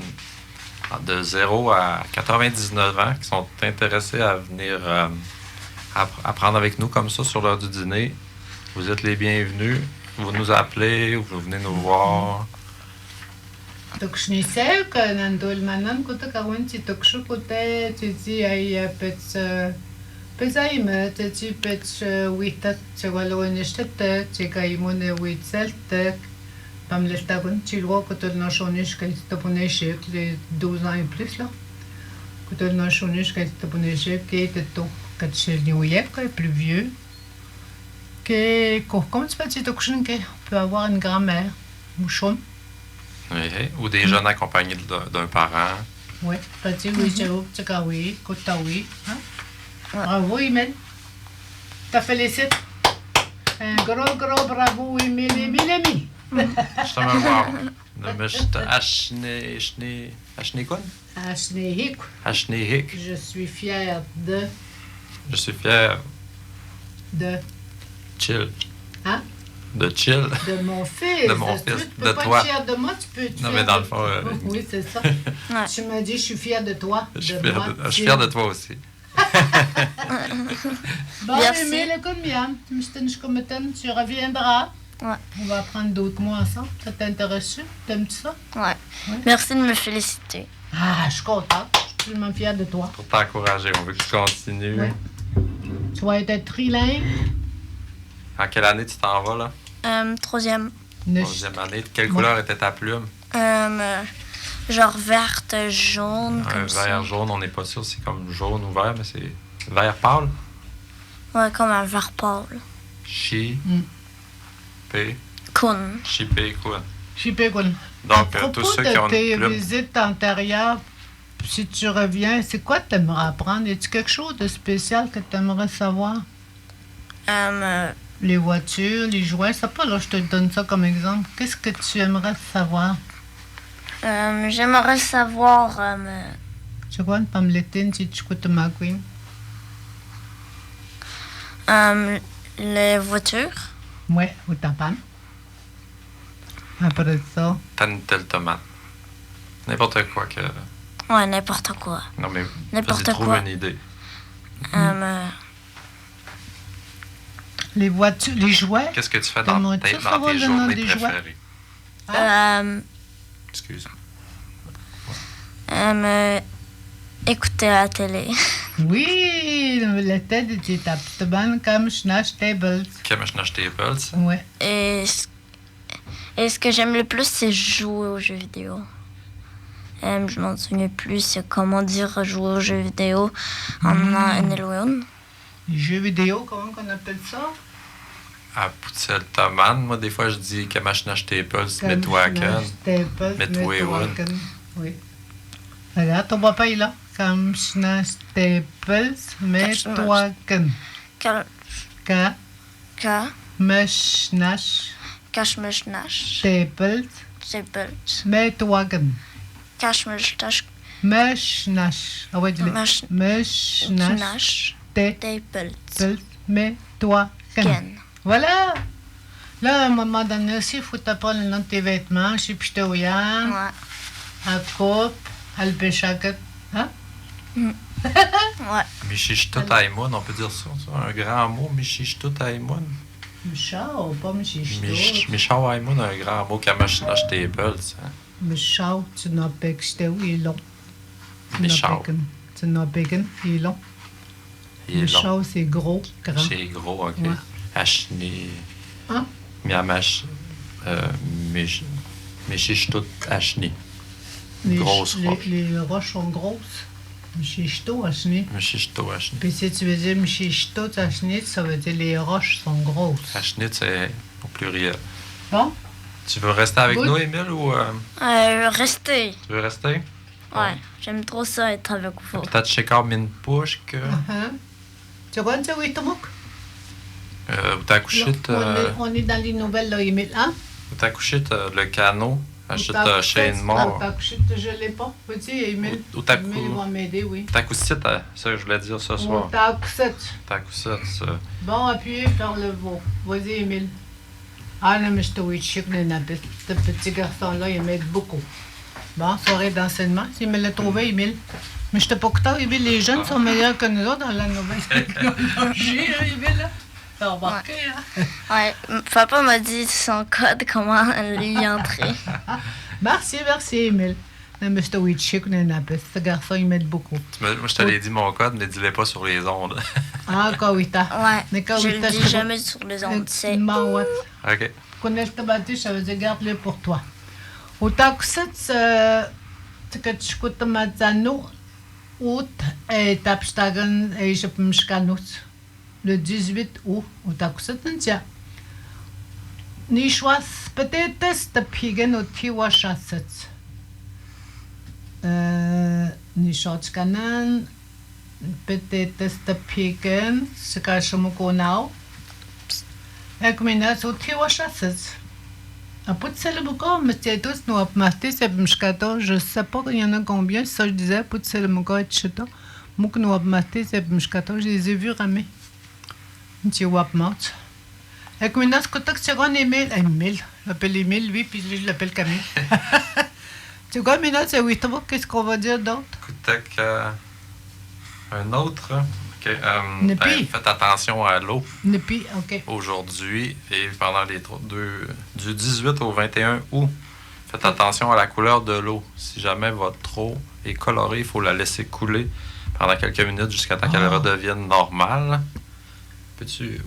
[SPEAKER 2] de 0 à 99 ans, qui sont intéressés à venir apprendre avec nous comme ça sur l'heure du dîner, vous êtes les bienvenus. Vous nous appelez ou vous venez nous voir.
[SPEAKER 3] Donc, je ne sais que Nandol Manan, quand tu tu dis, Pezaime, tu peux witat, tu vas l'ouest, tu caïmon ouest, pam l'estagon, tu vois que tu n'as chonish, que tu t'abonnes les 12 ans et plus là. Que tu n'as chonish, que tu t'abonnes qui était tôt, que tu es New York, plus vieux. Que, comme tu peux dire, tu peux avoir une grand-mère, mouchon.
[SPEAKER 2] Oui, ou des jeunes accompagnés d'un parent.
[SPEAKER 3] Oui, petit, oui, tu as oui, Kotawi. Bravo, Emile. T'as félicité. Un gros bravo, Emile. Emile.
[SPEAKER 2] Je t'en vais voir. Mais je Ashnehik.
[SPEAKER 3] Je suis fière de.
[SPEAKER 2] Je suis fier.
[SPEAKER 3] De.
[SPEAKER 2] Chill.
[SPEAKER 3] Hein?
[SPEAKER 2] De chill.
[SPEAKER 3] De mon fils.
[SPEAKER 2] De mon fils.
[SPEAKER 3] Tu peux
[SPEAKER 2] de
[SPEAKER 3] pas
[SPEAKER 2] toi.
[SPEAKER 3] être fière de moi, tu peux être
[SPEAKER 2] Non,
[SPEAKER 3] fière
[SPEAKER 2] mais dans
[SPEAKER 3] de
[SPEAKER 2] le fond.
[SPEAKER 3] Oui, c'est ça.
[SPEAKER 4] Ouais.
[SPEAKER 3] Tu m'as dit, je suis fière de toi.
[SPEAKER 2] Je suis fier de toi aussi.
[SPEAKER 3] Bon,
[SPEAKER 4] Merci.
[SPEAKER 3] Emile, combien? Tu reviendras.
[SPEAKER 4] Ouais.
[SPEAKER 3] On va apprendre d'autres mots ensemble. Ça t'intéresse? T'aimes-tu ça?
[SPEAKER 4] Ouais.
[SPEAKER 3] Ouais.
[SPEAKER 4] Merci de me féliciter.
[SPEAKER 3] Ah, je suis contente. Je suis tellement fière de toi.
[SPEAKER 2] Pour t'encourager, on veut que tu continues.
[SPEAKER 3] Ouais. Tu vas être trilingue.
[SPEAKER 2] En quelle année tu t'en vas, là?
[SPEAKER 4] 3e.
[SPEAKER 2] Troisième année. Quelle couleur était ta plume?
[SPEAKER 4] Genre verte, jaune,
[SPEAKER 2] Un
[SPEAKER 4] comme ça.
[SPEAKER 2] vert jaune, on n'est pas sûr si c'est comme jaune ou vert, mais c'est vert pâle.
[SPEAKER 4] Ouais, comme un vert pâle.
[SPEAKER 2] Chi. P.
[SPEAKER 4] Kun.
[SPEAKER 2] Chipé, quoi.
[SPEAKER 3] Chipégoun.
[SPEAKER 2] Donc,
[SPEAKER 3] À propos
[SPEAKER 2] tous ceux
[SPEAKER 3] de
[SPEAKER 2] qui ont
[SPEAKER 3] tes
[SPEAKER 2] une plume.
[SPEAKER 3] visites antérieures, si tu reviens, c'est quoi que tu aimerais apprendre? Y a-t-il quelque chose de spécial que tu aimerais savoir? Les voitures, les jouets, ça pas là, je te donne ça comme exemple. Qu'est-ce que tu aimerais savoir?
[SPEAKER 4] J'aimerais savoir.
[SPEAKER 3] Tu vois, une pamletine, si tu coûtes ma queen.
[SPEAKER 4] Les voitures.
[SPEAKER 3] Ouais, ou ta panne. Après ça,
[SPEAKER 2] T'as une telle tomate. N'importe quoi que.
[SPEAKER 4] Ouais, n'importe quoi.
[SPEAKER 2] Non, mais
[SPEAKER 4] N'importe
[SPEAKER 2] vas-y, trouve
[SPEAKER 4] quoi.
[SPEAKER 2] une idée.
[SPEAKER 3] les voitures, les jouets.
[SPEAKER 2] Qu'est-ce que tu fais dans
[SPEAKER 3] T'aimerais-tu
[SPEAKER 2] tes
[SPEAKER 3] savoir le nom
[SPEAKER 2] journées
[SPEAKER 3] des jouets?
[SPEAKER 2] préférées? Excuse.
[SPEAKER 4] Écouter la télé.
[SPEAKER 3] Oui, la tête était tapte comme Schnash Tables.
[SPEAKER 2] Kamashnash Tables.
[SPEAKER 3] Ouais.
[SPEAKER 4] Et ce que j'aime le plus, c'est jouer aux jeux vidéo. Je m'en souviens plus c'est comment dire jouer aux jeux vidéo en Elohim.
[SPEAKER 3] Les jeux vidéo, comment on appelle ça?
[SPEAKER 2] À Poutsel Taman, moi, des fois, je dis Kamashnash Tables, Metwaken. Metwaken.
[SPEAKER 3] Oui. Regarde, ton papa est là. Comme Schnash Tables, Metwaken. Meshnash
[SPEAKER 4] Kashmeshnash.
[SPEAKER 3] Tables, Metwaken.
[SPEAKER 4] Kashmeshnash.
[SPEAKER 3] Meshnash. Ah ouais, dis-le. Meshnash Tables, Metwaken. Voilà! Là, à un moment donné aussi, il faut t'apprendre le nom de tes vêtements. Je suis pitoyan,
[SPEAKER 4] Ouais.
[SPEAKER 3] à coupe, à le péchaket. Hein?
[SPEAKER 4] Ouais.
[SPEAKER 2] Michishtotaïmoun, on peut dire ça, un grand mot, Michishtotaïmoun.
[SPEAKER 3] Michao, pas Michishto.
[SPEAKER 2] Michawaïmoun, un grand mot, Kamashinash Table, ça.
[SPEAKER 3] Michao, tu n'as pas que j'étais où, il est long.
[SPEAKER 2] Michao.
[SPEAKER 3] Tu n'as pas que il est long.
[SPEAKER 2] Il est long.
[SPEAKER 3] Michao, c'est gros, grand.
[SPEAKER 2] C'est gros, ok.
[SPEAKER 3] Ouais.
[SPEAKER 2] Ashni.
[SPEAKER 3] Hein?
[SPEAKER 2] Miamash. Michishtot Ashni. Grosse roche.
[SPEAKER 3] Les roches sont grosses. Michishto, Ashni.
[SPEAKER 2] Michishto Ashni.
[SPEAKER 3] Puis si tu veux dire Michishto, Ashni, ça veut dire les roches sont grosses.
[SPEAKER 2] Ashni, c'est au pluriel.
[SPEAKER 3] Bon?
[SPEAKER 2] Tu veux rester avec
[SPEAKER 3] Oui.
[SPEAKER 2] nous, Émile, ou
[SPEAKER 4] Rester.
[SPEAKER 2] tu veux rester?
[SPEAKER 4] Ouais, j'aime trop ça être avec vous.
[SPEAKER 2] Peut-être Shekar Minpushk.
[SPEAKER 3] Tu vois, tu vois, Tomok?
[SPEAKER 2] Utakushit.
[SPEAKER 3] On est dans les nouvelles, là, Émile, hein?
[SPEAKER 2] Utakushit, le canot. Achète Shane
[SPEAKER 3] Ah,
[SPEAKER 2] Moore.
[SPEAKER 3] Utakushit, je ne l'ai pas. Peux-tu, Émile? Émile va m'aider, oui.
[SPEAKER 2] Utakushit, ça que je voulais dire ce soir.
[SPEAKER 3] Utakushit.
[SPEAKER 2] Utakushit, ça.
[SPEAKER 3] Bon, appuyez vers le veau. Vas-y, Émile. Ah non, mais je te vois chic, ce petit garçon-là, il m'aide beaucoup. Bon, soirée d'enseignement, s'il me l'a trouvé, Émile. Mais je t'ai pas content, Émile, les jeunes sont meilleurs que nous autres dans la nouvelle technologie, hein, Émile, là. T'as remarqué, hein?
[SPEAKER 4] Ouais, papa m'a dit son code, comment y entrer.
[SPEAKER 3] Merci, Émile. Non, mais je te vois chic, ce garçon, il m'aide beaucoup.
[SPEAKER 2] Moi, je te l'ai dit mon code, mais dis-le pas sur les ondes.
[SPEAKER 3] Ah, Kawita.
[SPEAKER 4] Ouais,
[SPEAKER 3] Mais
[SPEAKER 4] je le dis jamais sur les ondes, tu sais.
[SPEAKER 3] Mawat.
[SPEAKER 2] OK.
[SPEAKER 3] Connais le tabatis, ça veut dire garde-le pour toi. Au Takuset, que tu coûtes Mazano, août, et Tapstagan, et je peux m'scanut. Le 18 août, au Takuset, tiens. Ni choix, peut-être, c'est pigen au Tiwashaset. Ni choix, canan, peut-être, c'est pigen, c'est quand je me connais. Et comme il a sauté au chasseur. Après, c'est le boucan, mais c'est tous nous a maté, c'est mchkato. Je sais pas qu'il y en a combien, ça je disais, pour c'est le boucan et chito. Moi, nous a maté, c'est mchkato, je les ai vus ramer. Tu vois, mat. Et comme il a ce côté que c'est un Émile, je l'appelle Émile, lui, puis je l'appelle Camille. Tu vois, maintenant, c'est oui, qu'est-ce qu'on va dire d'autre?
[SPEAKER 2] Écoutez, un autre. OK.
[SPEAKER 3] Nepi.
[SPEAKER 2] Faites attention à l'eau
[SPEAKER 3] Nepi, ok.
[SPEAKER 2] aujourd'hui et pendant les du 18 au 21 août. Faites attention à la couleur de l'eau. Si jamais votre eau est colorée, il faut la laisser couler pendant quelques minutes jusqu'à temps qu'elle redevienne normale. Peux-tu...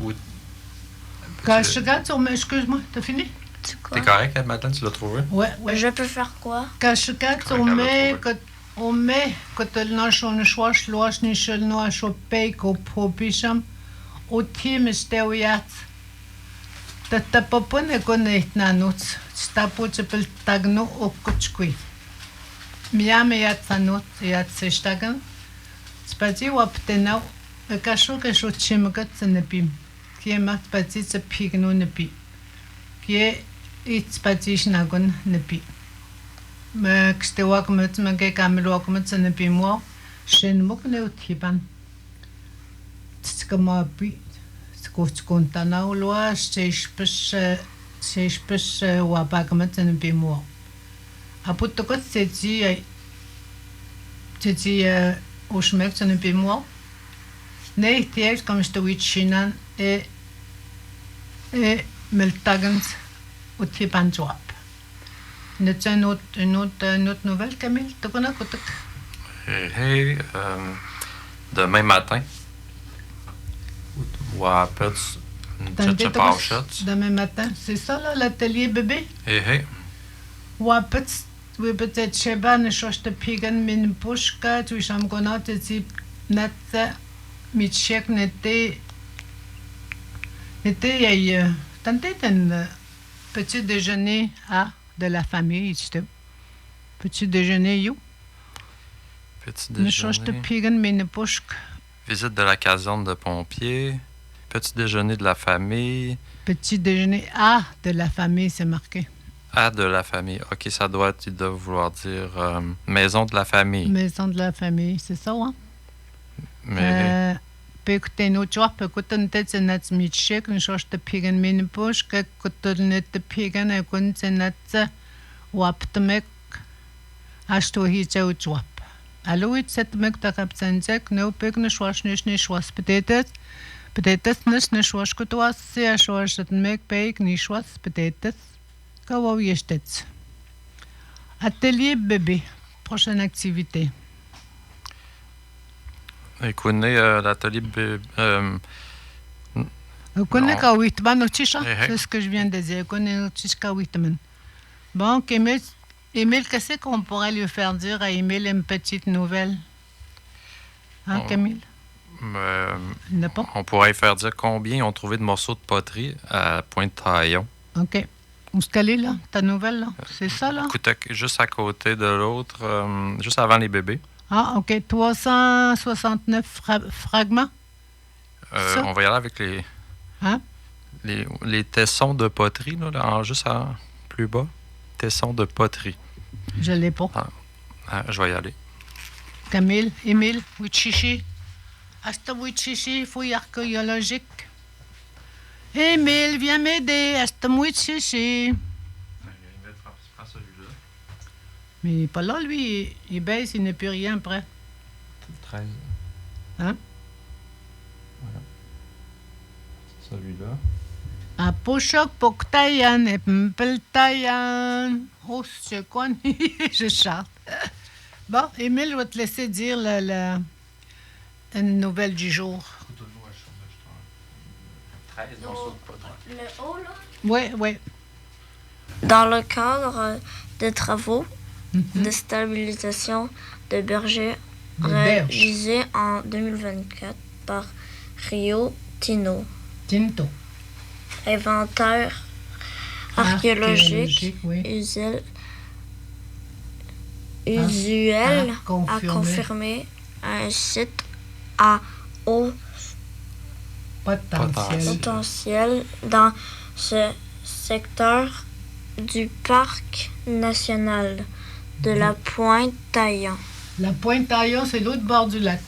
[SPEAKER 3] Quand je regarde sur excuse-moi, t'as fini?
[SPEAKER 4] C'est quoi?
[SPEAKER 2] T'es correct, Madeleine, tu l'as trouvé?
[SPEAKER 3] Ouais.
[SPEAKER 4] Je peux faire quoi?
[SPEAKER 3] Quand je regarde, on met quand le on choix lois ni chel no chopé ko popisham au team stewiat. T'as pas ne connaît nanut. T'as pas tu peux tagno au kuchkui. Miame yat sanut yat sestagan. Spati waptena kasho kasho chimgat sanepim. Qui est mat pati se pigno nepi. Qui est spati shnagon nepi. Mais que c'était quoi comme tu m'as caméra comme tu n'es pas moi chez nous que nous t'ypan c'est comme moi puis c'est quoi tu comptes na ou loi c'est je peux ou pas comme tu n'es pas moi à pour tout cas c'est au chemin que tu n'es pas moi n'est t'es comme je te dis chinan et me tagens au t'ypan job. N'est-ce une autre nouvelle, Camille? Tu connais quoi?
[SPEAKER 2] Hey, demain matin. Ou à peut-être une petite pauchette.
[SPEAKER 3] Demain matin, c'est ça, là, l'atelier bébé?
[SPEAKER 2] Hey.
[SPEAKER 3] Ou à peut-être chez Ban, je te pigan min pushka, tu cham connais, tu dis, net, mitchek, n'était, tenté un petit déjeuner à de la famille, tu petit déjeuner, you?
[SPEAKER 2] Petit déjeuner. Visite de la caserne de pompiers. Petit déjeuner de la famille.
[SPEAKER 3] Petit déjeuner à de la famille, c'est marqué.
[SPEAKER 2] À de la famille. OK, ça doit vouloir dire maison de la famille.
[SPEAKER 3] Maison de la famille, c'est ça, hein?
[SPEAKER 2] Mais...
[SPEAKER 3] Écoutez, nous, tu vois, écoutez, nous, c'est notre métier, nous, je te pigan mine poche, que tu ne te pigan, et qu'on c'est notre wap te mec, acheter hi, tu vois. Aloit set mek takapsensek no pek ne schwas ne schwas betetet. Betetet ne schwas kutwas se schwas set mek pek ni schwas betetet. Kawa yestet. Atelier bébé. Prochaine activité.
[SPEAKER 2] Écoutez, l'atelier...
[SPEAKER 3] Vous connaissez
[SPEAKER 2] Non.
[SPEAKER 3] Kawitman ou Tisha?
[SPEAKER 2] Eh, eh.
[SPEAKER 3] C'est ce que je viens de dire. Vous connaissez Tisha Kawitman. Bon, Émile, qu'est-ce qu'on pourrait lui faire dire à Émile une petite nouvelle? Hein,
[SPEAKER 2] Oh.
[SPEAKER 3] Camille? Il n'a pas?
[SPEAKER 2] On pourrait faire dire combien ils ont trouvé de morceaux de poterie à Pointe-Taillon.
[SPEAKER 3] OK. Où est-ce qu'elle est, là? Ta nouvelle, là? C'est ça, là?
[SPEAKER 2] Écoutez, juste à côté de l'autre, juste avant les bébés.
[SPEAKER 3] Ah, OK. 369 fragments? Ça?
[SPEAKER 2] On va y aller avec les...
[SPEAKER 3] Hein?
[SPEAKER 2] Les tessons de poterie, là, juste plus bas. Tessons de poterie.
[SPEAKER 3] Je ne l'ai pas.
[SPEAKER 2] Je vais y aller.
[SPEAKER 3] Camille, Émile, Wichichi. Hasta Wichichi, fouille archéologique. Émile, viens m'aider. Hasta Wichichi. Mais il n'est pas là, lui. Il baisse, il n'est plus rien prêt.
[SPEAKER 2] 13.
[SPEAKER 3] Hein?
[SPEAKER 2] Voilà. C'est celui-là.
[SPEAKER 3] Aposhok poktayan et mpeltayan. Oh, c'est quoi? Je chante. Bon, Émile, je vais te laisser dire une nouvelle du jour.
[SPEAKER 2] 13 morceaux de poterie.
[SPEAKER 4] Le haut, là?
[SPEAKER 3] Oui, oui.
[SPEAKER 4] Dans le cadre des travaux
[SPEAKER 3] Mhm.
[SPEAKER 4] de stabilisation de berger
[SPEAKER 3] De berge.
[SPEAKER 4] réalisés en 2024 par Rio Tinto,
[SPEAKER 3] Tinto.
[SPEAKER 4] inventaire archéologique
[SPEAKER 3] oui.
[SPEAKER 4] usuel
[SPEAKER 3] À
[SPEAKER 4] à
[SPEAKER 3] confirmer.
[SPEAKER 4] confirmer un site à haut
[SPEAKER 3] Potentiel.
[SPEAKER 4] potentiel dans ce secteur du parc national de la Pointe Taillon.
[SPEAKER 3] La Pointe Taillon, c'est l'autre bord du lac.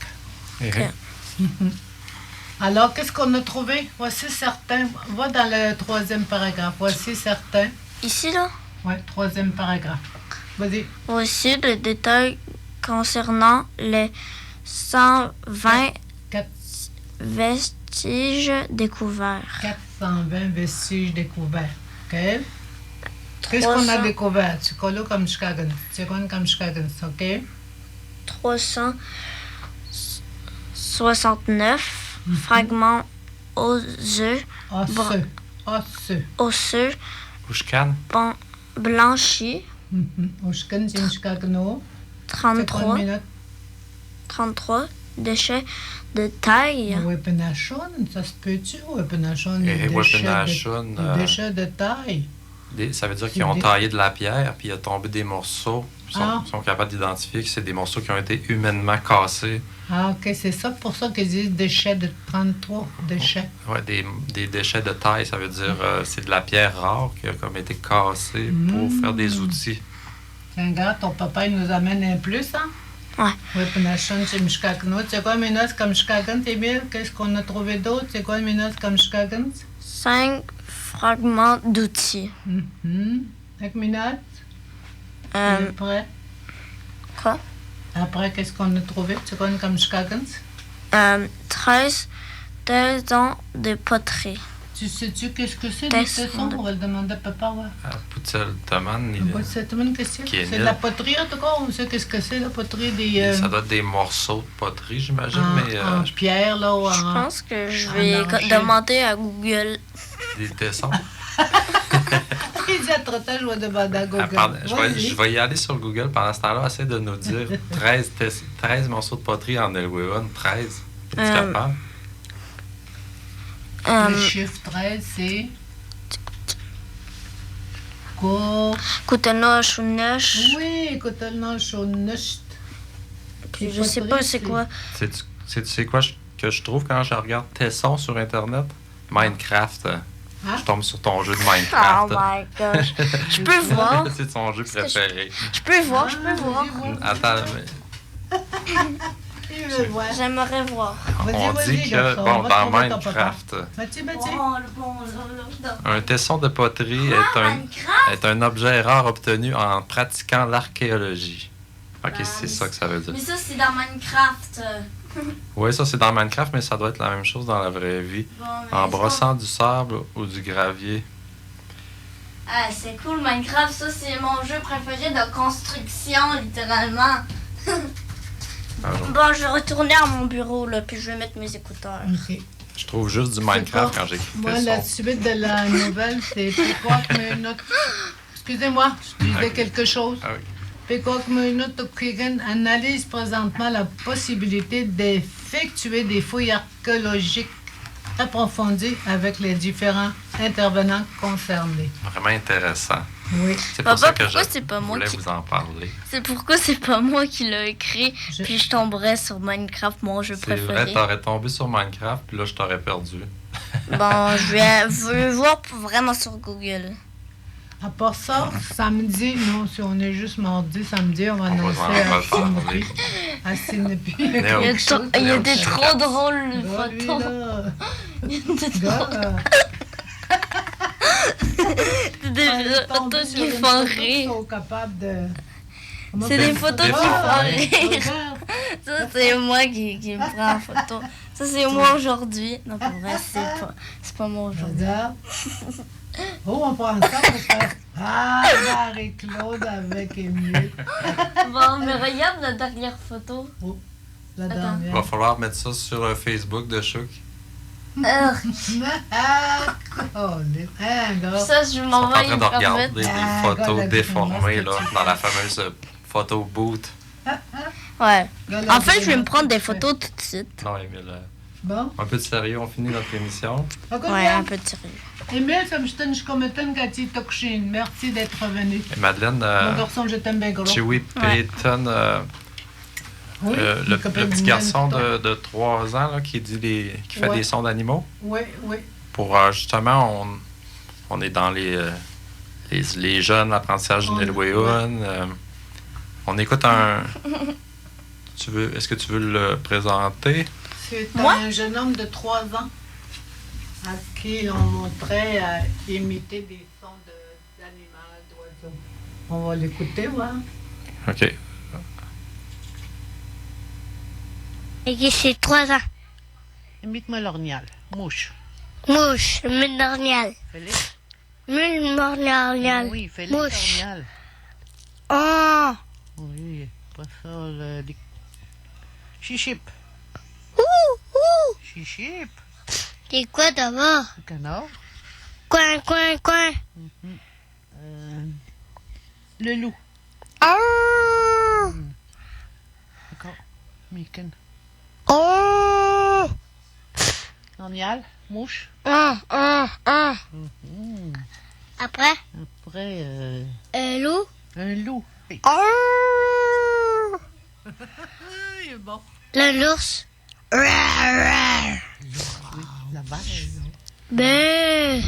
[SPEAKER 2] Eh,
[SPEAKER 4] Ok.
[SPEAKER 3] Alors, qu'est-ce qu'on a trouvé? Voici certains. Va dans le troisième paragraphe. Voici certains.
[SPEAKER 4] Ici, là,
[SPEAKER 3] Oui, troisième paragraphe. Vas-y.
[SPEAKER 4] voici le détail concernant les 120
[SPEAKER 3] Quatre-
[SPEAKER 4] vestiges découverts.
[SPEAKER 3] 420 vestiges découverts. OK? Qu'est-ce qu'on a
[SPEAKER 4] 300
[SPEAKER 3] découvert? C'est quoi là comme Chicago? C'est quoi comme Chicago? OK?
[SPEAKER 4] 369 fragments osseux,
[SPEAKER 3] Osseux. Osseux.
[SPEAKER 4] osseux
[SPEAKER 2] Ouchkan.
[SPEAKER 4] blanchis.
[SPEAKER 3] Oshkan, c'est Chicago. C'est quoi
[SPEAKER 4] 33,
[SPEAKER 3] une minute?
[SPEAKER 4] 33 déchets de taille.
[SPEAKER 3] Wepenachon, ça se peut-tu? Wepenachon,
[SPEAKER 2] Et
[SPEAKER 3] des
[SPEAKER 2] Wepenachon,
[SPEAKER 3] déchets de taille.
[SPEAKER 2] ça veut dire
[SPEAKER 3] C'est
[SPEAKER 2] qu'ils ont
[SPEAKER 3] des-
[SPEAKER 2] taillé de la pierre, puis il a tombé des morceaux. Ils sont capables d'identifier que c'est des morceaux qui ont été humainement cassés.
[SPEAKER 3] Ah, OK, c'est ça pour ça qu'ils disent déchets de 33 déchets.
[SPEAKER 2] Ouais, des déchets de taille, ça veut dire c'est de la pierre rare qui a comme été cassée pour faire des outils.
[SPEAKER 3] Regarde, ton papa, il nous amène un plus, hein?
[SPEAKER 4] Ouais.
[SPEAKER 3] Wepenachon, c'est Mishkakno. C'est quoi une minute comme Chicago, Emile? Qu'est-ce qu'on a trouvé d'autre? C'est quoi une minute comme Chicago?
[SPEAKER 4] 5 fragments d'outils.
[SPEAKER 3] Cinq minutes.
[SPEAKER 4] Euh,
[SPEAKER 3] Après,
[SPEAKER 4] quoi?
[SPEAKER 3] après qu'est-ce qu'on a trouvé? C'est quoi une comme Chicago?
[SPEAKER 4] 13 taisons de poterie.
[SPEAKER 3] Tu sais-tu qu'est-ce que c'est,
[SPEAKER 4] Tessons
[SPEAKER 3] des tessons?
[SPEAKER 4] de-
[SPEAKER 3] On va le demander à papa, ouais.
[SPEAKER 2] Poutel Toman,
[SPEAKER 3] C'est une question.
[SPEAKER 2] Qui est
[SPEAKER 3] C'est de
[SPEAKER 2] nul.
[SPEAKER 3] la poterie, en tout cas. On sait qu'est-ce que c'est, la poterie des...
[SPEAKER 2] ça doit être des morceaux de poterie, j'imagine, mais
[SPEAKER 3] en pierre, là, ou
[SPEAKER 4] Je
[SPEAKER 3] en...
[SPEAKER 4] pense que je
[SPEAKER 3] en
[SPEAKER 4] vais
[SPEAKER 3] argile.
[SPEAKER 4] demander à Google.
[SPEAKER 2] des tessons.
[SPEAKER 3] Il dit à Trottin, je vais demander à Google.
[SPEAKER 2] Pardon,
[SPEAKER 3] Vas-y.
[SPEAKER 2] je vais y aller sur Google pendant ce temps-là, essayer de nous dire 13 morceaux de poterie en Elwayone. 13. Es-tu capable?
[SPEAKER 3] Le chiffre 13, c'est... Quoi?
[SPEAKER 4] Koutenosh ou Nesh.
[SPEAKER 3] Oui, écoute, non, je suis nust.
[SPEAKER 4] Puis je sais pas c'est quoi.
[SPEAKER 2] C'est quoi que je trouve quand je regarde Tesson sur Internet? Minecraft. Je tombe sur ton jeu de
[SPEAKER 4] Oh
[SPEAKER 2] Minecraft.
[SPEAKER 4] my gosh. Je peux voir.
[SPEAKER 2] C'est son jeu préféré.
[SPEAKER 4] Je peux voir, je peux voir.
[SPEAKER 2] Attends, mais
[SPEAKER 3] Il veut voir.
[SPEAKER 4] J'aimerais voir.
[SPEAKER 2] on
[SPEAKER 3] Vas-y,
[SPEAKER 2] dit que,
[SPEAKER 3] garçon,
[SPEAKER 2] bon,
[SPEAKER 3] on va
[SPEAKER 2] dans
[SPEAKER 3] trouver ton papa.
[SPEAKER 2] Minecraft,
[SPEAKER 3] Mathieu,
[SPEAKER 2] un tesson de poterie est un objet rare obtenu en pratiquant l'archéologie. Ok, c'est ça que ça veut dire.
[SPEAKER 4] Mais ça, c'est dans Minecraft.
[SPEAKER 2] Oui, ça c'est dans Minecraft, mais ça doit être la même chose dans la vraie vie.
[SPEAKER 4] Bon, mais
[SPEAKER 2] En
[SPEAKER 4] ça-
[SPEAKER 2] brossant du sable ou du gravier.
[SPEAKER 4] Ah, c'est cool, Minecraft. Ça, c'est mon jeu préféré de construction, littéralement. Bon, je vais retourner à mon bureau, là, puis je vais mettre mes écouteurs.
[SPEAKER 3] OK.
[SPEAKER 2] Je trouve juste du
[SPEAKER 3] C'est
[SPEAKER 2] Minecraft
[SPEAKER 3] pas-
[SPEAKER 2] quand j'écris
[SPEAKER 3] Moi,
[SPEAKER 2] le
[SPEAKER 3] la
[SPEAKER 2] son.
[SPEAKER 3] suite de la nouvelle, c'est Peacock Minute. Excusez-moi, je disais
[SPEAKER 2] Ok.
[SPEAKER 3] quelque chose.
[SPEAKER 2] Ah oui.
[SPEAKER 3] Peacock Minute Kigan analyse présentement la possibilité d'effectuer des fouilles archéologiques approfondies avec les différents intervenants concernés.
[SPEAKER 2] Vraiment intéressant.
[SPEAKER 3] Oui,
[SPEAKER 2] C'est pour
[SPEAKER 4] Papa,
[SPEAKER 2] ça que
[SPEAKER 4] pourquoi
[SPEAKER 2] je
[SPEAKER 4] c'est pas moi
[SPEAKER 2] voulais
[SPEAKER 4] qui-
[SPEAKER 2] vous en parler.
[SPEAKER 4] C'est pourquoi c'est pas moi qui l'ai écrit,
[SPEAKER 3] Je-
[SPEAKER 4] puis je tomberais sur Minecraft, mon jeu
[SPEAKER 2] C'est vrai,
[SPEAKER 4] préféré.
[SPEAKER 2] t'aurais tombé sur Minecraft, puis là, je t'aurais perdu.
[SPEAKER 4] Bon, je vais voir vraiment sur Google.
[SPEAKER 3] à part ça, samedi, non, si on est juste mardi, samedi, on va
[SPEAKER 2] On va
[SPEAKER 3] annoncer
[SPEAKER 2] en
[SPEAKER 3] à
[SPEAKER 2] reparler.
[SPEAKER 3] Sinopi. À Sinopi.
[SPEAKER 2] Néo.
[SPEAKER 4] Il y a des trop drôles
[SPEAKER 3] Gars, lui,
[SPEAKER 4] photos.
[SPEAKER 3] là.
[SPEAKER 4] Il y a des
[SPEAKER 3] Gars, là.
[SPEAKER 4] des
[SPEAKER 3] On est tombé
[SPEAKER 4] photos
[SPEAKER 3] sur
[SPEAKER 4] qui
[SPEAKER 3] une
[SPEAKER 4] font
[SPEAKER 3] photo qui
[SPEAKER 4] rire.
[SPEAKER 3] sont capables de... Comment
[SPEAKER 4] C'est
[SPEAKER 3] ça
[SPEAKER 4] des
[SPEAKER 3] se-
[SPEAKER 4] photos
[SPEAKER 2] qui
[SPEAKER 3] Ah,
[SPEAKER 2] font
[SPEAKER 3] ouais,
[SPEAKER 4] rire.
[SPEAKER 3] regarde.
[SPEAKER 4] Ça, c'est moi qui me prends en photo. Ça, c'est moi aujourd'hui. Non, pour vrai, c'est pas moi aujourd'hui.
[SPEAKER 3] Regarde. Oh, on prend ça pour faire... Ah, Marie-Claude avec Émile.
[SPEAKER 4] Bon, mais regarde la dernière photo.
[SPEAKER 3] La
[SPEAKER 4] Attends.
[SPEAKER 2] Il
[SPEAKER 3] dernière.
[SPEAKER 2] va falloir mettre ça sur le Facebook de Chouk.
[SPEAKER 3] Ah, oh, hein, gars.
[SPEAKER 4] Ça, je
[SPEAKER 2] Ils sont
[SPEAKER 4] m'en
[SPEAKER 2] en
[SPEAKER 4] vais
[SPEAKER 2] train
[SPEAKER 4] y
[SPEAKER 2] de regarder
[SPEAKER 4] remettre.
[SPEAKER 2] des
[SPEAKER 3] Ah,
[SPEAKER 2] photos
[SPEAKER 3] regarde,
[SPEAKER 2] déformées là,
[SPEAKER 3] comment
[SPEAKER 2] dans la fameuse photo boot.
[SPEAKER 4] Ouais.
[SPEAKER 3] Gars,
[SPEAKER 4] En fait, je vais me
[SPEAKER 3] la-
[SPEAKER 4] prendre des photos tout de suite.
[SPEAKER 2] Non, Émile,
[SPEAKER 3] Bon,
[SPEAKER 2] un peu de sérieux, on finit notre émission.
[SPEAKER 3] encore
[SPEAKER 4] Ouais,
[SPEAKER 3] bien.
[SPEAKER 4] un peu de sérieux.
[SPEAKER 3] Émile, ça me je commettais Cathy Tokshin. Merci d'être venu.
[SPEAKER 2] Et Madeleine,
[SPEAKER 3] Mon garçon, je t'aime bien gros.
[SPEAKER 2] Chewie Payton,
[SPEAKER 3] Oui,
[SPEAKER 2] le
[SPEAKER 3] une copine
[SPEAKER 2] petit
[SPEAKER 3] de
[SPEAKER 2] garçon
[SPEAKER 3] Milan.
[SPEAKER 2] de 3 ans là, qui fait
[SPEAKER 3] Ouais.
[SPEAKER 2] des sons d'animaux.
[SPEAKER 3] Oui, oui.
[SPEAKER 2] Pour justement, on est dans les jeunes apprentissages
[SPEAKER 3] On-
[SPEAKER 2] de Nilweun. On écoute un. Est-ce que tu veux le présenter?
[SPEAKER 3] C'est
[SPEAKER 4] Moi?
[SPEAKER 3] un jeune homme de 3 ans à qui on montrait à imiter des sons d'animal, d'oiseaux. On va l'écouter, voir.
[SPEAKER 2] OK.
[SPEAKER 5] Et c'est 3 ans.
[SPEAKER 3] Imite-moi l'ornial. Mouche.
[SPEAKER 5] Mouche, minornial.
[SPEAKER 3] Félix?
[SPEAKER 5] Minornial.
[SPEAKER 3] Oui, Félix
[SPEAKER 5] Mouche.
[SPEAKER 3] l'ornial.
[SPEAKER 5] Oh.
[SPEAKER 3] Oui, pas ça, le... Chichip.
[SPEAKER 5] Ouh.
[SPEAKER 3] Chichip.
[SPEAKER 5] C'est quoi d'abord?
[SPEAKER 3] Le canard.
[SPEAKER 5] Coin, coin, coin.
[SPEAKER 3] Le loup.
[SPEAKER 5] Oh.
[SPEAKER 3] Encore. Miken.
[SPEAKER 5] Oh.
[SPEAKER 3] Ornial. Mouche.
[SPEAKER 5] Oh.
[SPEAKER 3] Mhm.
[SPEAKER 5] Après,
[SPEAKER 3] Après,
[SPEAKER 5] loup.
[SPEAKER 3] un loup. Hey.
[SPEAKER 5] Oh.
[SPEAKER 3] Il est bon.
[SPEAKER 5] L'ours. Rar.
[SPEAKER 3] Oui, la vache.
[SPEAKER 5] Ben.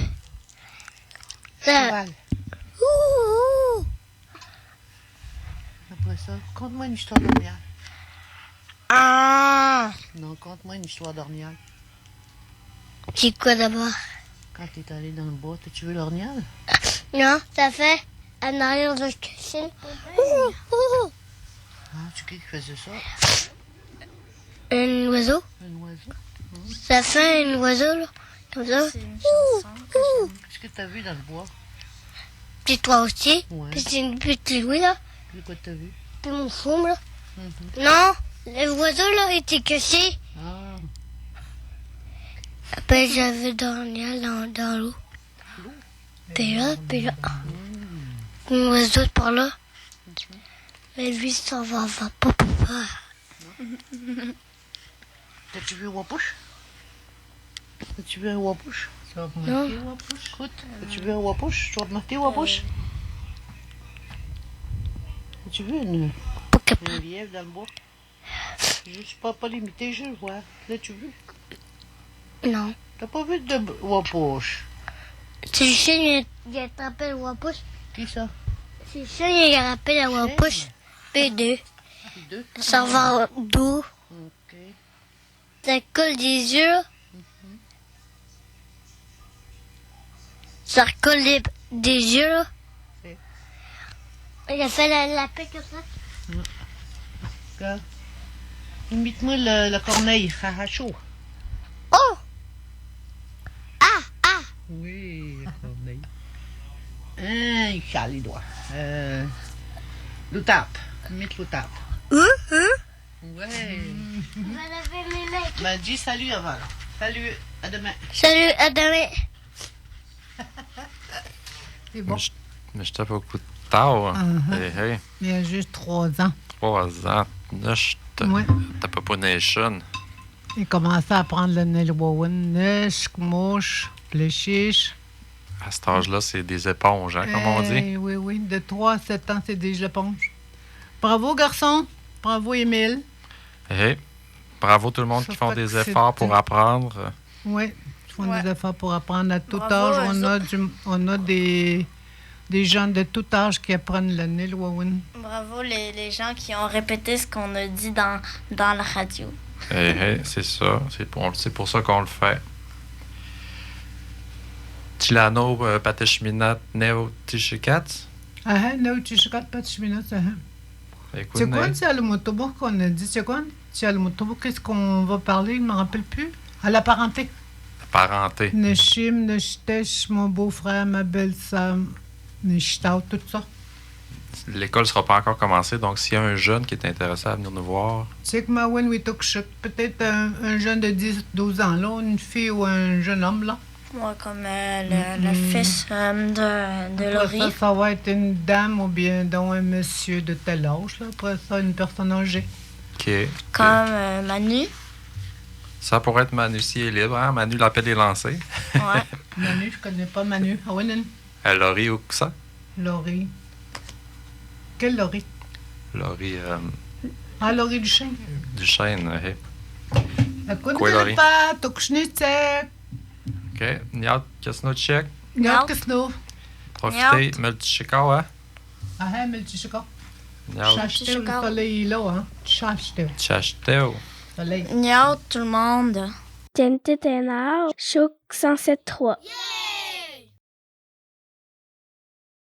[SPEAKER 5] Ça.
[SPEAKER 3] Cheval.
[SPEAKER 5] Ouh.
[SPEAKER 3] Après ça, conte-moi une histoire d'ornial.
[SPEAKER 5] Ah.
[SPEAKER 3] Non, conte-moi une histoire d'ornial.
[SPEAKER 5] C'est quoi d'abord?
[SPEAKER 3] Quand t'es allé dans le bois, tu veux l'ornial?
[SPEAKER 5] Non, ça fait en arrière de la cuisine. Ouh.
[SPEAKER 3] Ah, tu qui faisait ça?
[SPEAKER 5] Un oiseau.
[SPEAKER 3] Un oiseau?
[SPEAKER 5] Ça fait un oiseau, là. Comme ça.
[SPEAKER 4] C'est une chanson que j'aime.
[SPEAKER 3] Qu'est-ce que t'as vu dans le bois?
[SPEAKER 5] Puis toi aussi.
[SPEAKER 3] Ouais.
[SPEAKER 5] Puis c'est une petite Louis, là.
[SPEAKER 3] Puis quoi t'as vu?
[SPEAKER 5] Puis mon fond, là.
[SPEAKER 3] Mhm.
[SPEAKER 5] Non, l'oiseau, là, était cassé.
[SPEAKER 3] Ah,
[SPEAKER 5] Après, j'avais dormi dans l'eau. Puis là. Un oiseau par là. Mais lui, ça va pas pouvoir.
[SPEAKER 3] t'as-tu vu un wapouche? T'as-tu vu un wapouche? Tu vas remarquer
[SPEAKER 5] Non.
[SPEAKER 3] wapouche? Écoute, as-tu vu un wapouche? Tu vas remarquer wapouche? As-tu vu
[SPEAKER 5] Pas capable.
[SPEAKER 3] un lièvre dans le bois? Je sais pas l'imiter, je le vois. L'as-tu vu?
[SPEAKER 5] Non.
[SPEAKER 3] T'as pas vu de wapouche?
[SPEAKER 5] C'est le chien, il a attrapé le wapouche.
[SPEAKER 3] Qui ça?
[SPEAKER 5] C'est le chien, il a attrapé la wapouche. P2.
[SPEAKER 3] Les deux?
[SPEAKER 5] Ça va d'eau.
[SPEAKER 3] Ok.
[SPEAKER 5] Ça colle des yeux. Ça recolle des yeux. Là.
[SPEAKER 3] Ok.
[SPEAKER 5] Il a fait la paix comme ça.
[SPEAKER 3] Regarde. Imite-moi la corneille. Ha, chaud.
[SPEAKER 5] Oh! Ah!
[SPEAKER 3] Oui, la corneille. Il chale les doigts. L'outarpe. Imite l'outarpe. Ouais.
[SPEAKER 5] Je vais laver mes mains.
[SPEAKER 3] Ben, dis salut avant. Là. Salut, à demain.
[SPEAKER 5] Salut, à demain.
[SPEAKER 3] C'est bon.
[SPEAKER 2] Mais j'étais beaucoup tard.
[SPEAKER 3] Uh-huh.
[SPEAKER 2] Hey, hey.
[SPEAKER 3] Il y a juste 3 ans.
[SPEAKER 2] 3 ans. Là,
[SPEAKER 3] Ouais.
[SPEAKER 2] t'as pas nation.
[SPEAKER 3] Il commençait à prendre le Nelwawan, Nesh, Mouche, les chiches.
[SPEAKER 2] À cet âge-là, c'est des éponges, hein, comme on dit.
[SPEAKER 3] Oui. De 3 à 7 ans, c'est des éponges. Bravo, garçon. Bravo, Émile.
[SPEAKER 2] Hey, bravo tout le monde
[SPEAKER 3] Ça
[SPEAKER 2] qui font
[SPEAKER 3] fait
[SPEAKER 2] des
[SPEAKER 3] que c'est
[SPEAKER 2] efforts pour
[SPEAKER 3] tout.
[SPEAKER 2] apprendre.
[SPEAKER 3] Oui, ils font
[SPEAKER 4] Ouais.
[SPEAKER 3] des efforts pour apprendre à tout
[SPEAKER 4] Bravo,
[SPEAKER 3] âge.
[SPEAKER 4] eux
[SPEAKER 3] On a des gens de tout âge qui apprennent le Nelwawan.
[SPEAKER 4] Bravo les gens qui ont répété ce qu'on a dit dans la radio.
[SPEAKER 2] Hey, c'est ça. C'est pour ça qu'on le fait. Tilano, Pateshminat, Neo, Tishikat.
[SPEAKER 3] Ah, non, tu sais pas de cheminot, ça. C'est quoi, c'est à l'Omotobo qu'on a dit? C'est quoi? C'est à l'Omotobo, qu'est-ce qu'on va parler? Je ne me rappelle plus. À la parenté.
[SPEAKER 2] Parenté.
[SPEAKER 3] Neshim, Neshtesh, mon beau-frère, ma belle-sœur, Neshtao, tout ça.
[SPEAKER 2] L'école ne sera pas encore commencée, donc s'il y a un jeune qui est intéressé à venir nous voir,
[SPEAKER 3] C'est que Mawen Witokshuk, peut-être un jeune de 10-12 ans, là, une fille ou un jeune homme, là.
[SPEAKER 4] Moi, comme le fils de
[SPEAKER 3] Après
[SPEAKER 4] Laurie.
[SPEAKER 3] ça va être une dame ou bien donc un monsieur de tel âge, là. Après ça, une personne âgée.
[SPEAKER 4] Comme Manu.
[SPEAKER 2] Ça pourrait être Manu si elle est libre, hein? Manu, l'appel est lancé.
[SPEAKER 4] Ouais.
[SPEAKER 3] Manu, je connais pas Manu. Ah, oui,
[SPEAKER 2] Laurie ou ça?
[SPEAKER 3] Laurie. Quelle Laurie?
[SPEAKER 2] Laurie
[SPEAKER 3] Ah, Laurie Duchesne.
[SPEAKER 2] Duchesne. Hey.
[SPEAKER 3] Écoute,
[SPEAKER 2] Quoi, Laurie?
[SPEAKER 3] pas, Tokschnitzek.
[SPEAKER 2] OK. Niat, Kasnotchek.
[SPEAKER 3] Niat Kasno.
[SPEAKER 2] Profitez, Multichikawa.
[SPEAKER 3] Ah, mais tu sais quoi?
[SPEAKER 2] Niat,
[SPEAKER 3] Chacheté, le soleil est là, hein? Chacheté,
[SPEAKER 2] Chacheteo.
[SPEAKER 3] soleil.
[SPEAKER 4] Niao tout le monde.
[SPEAKER 5] TNT Ténard, Choc 107.3.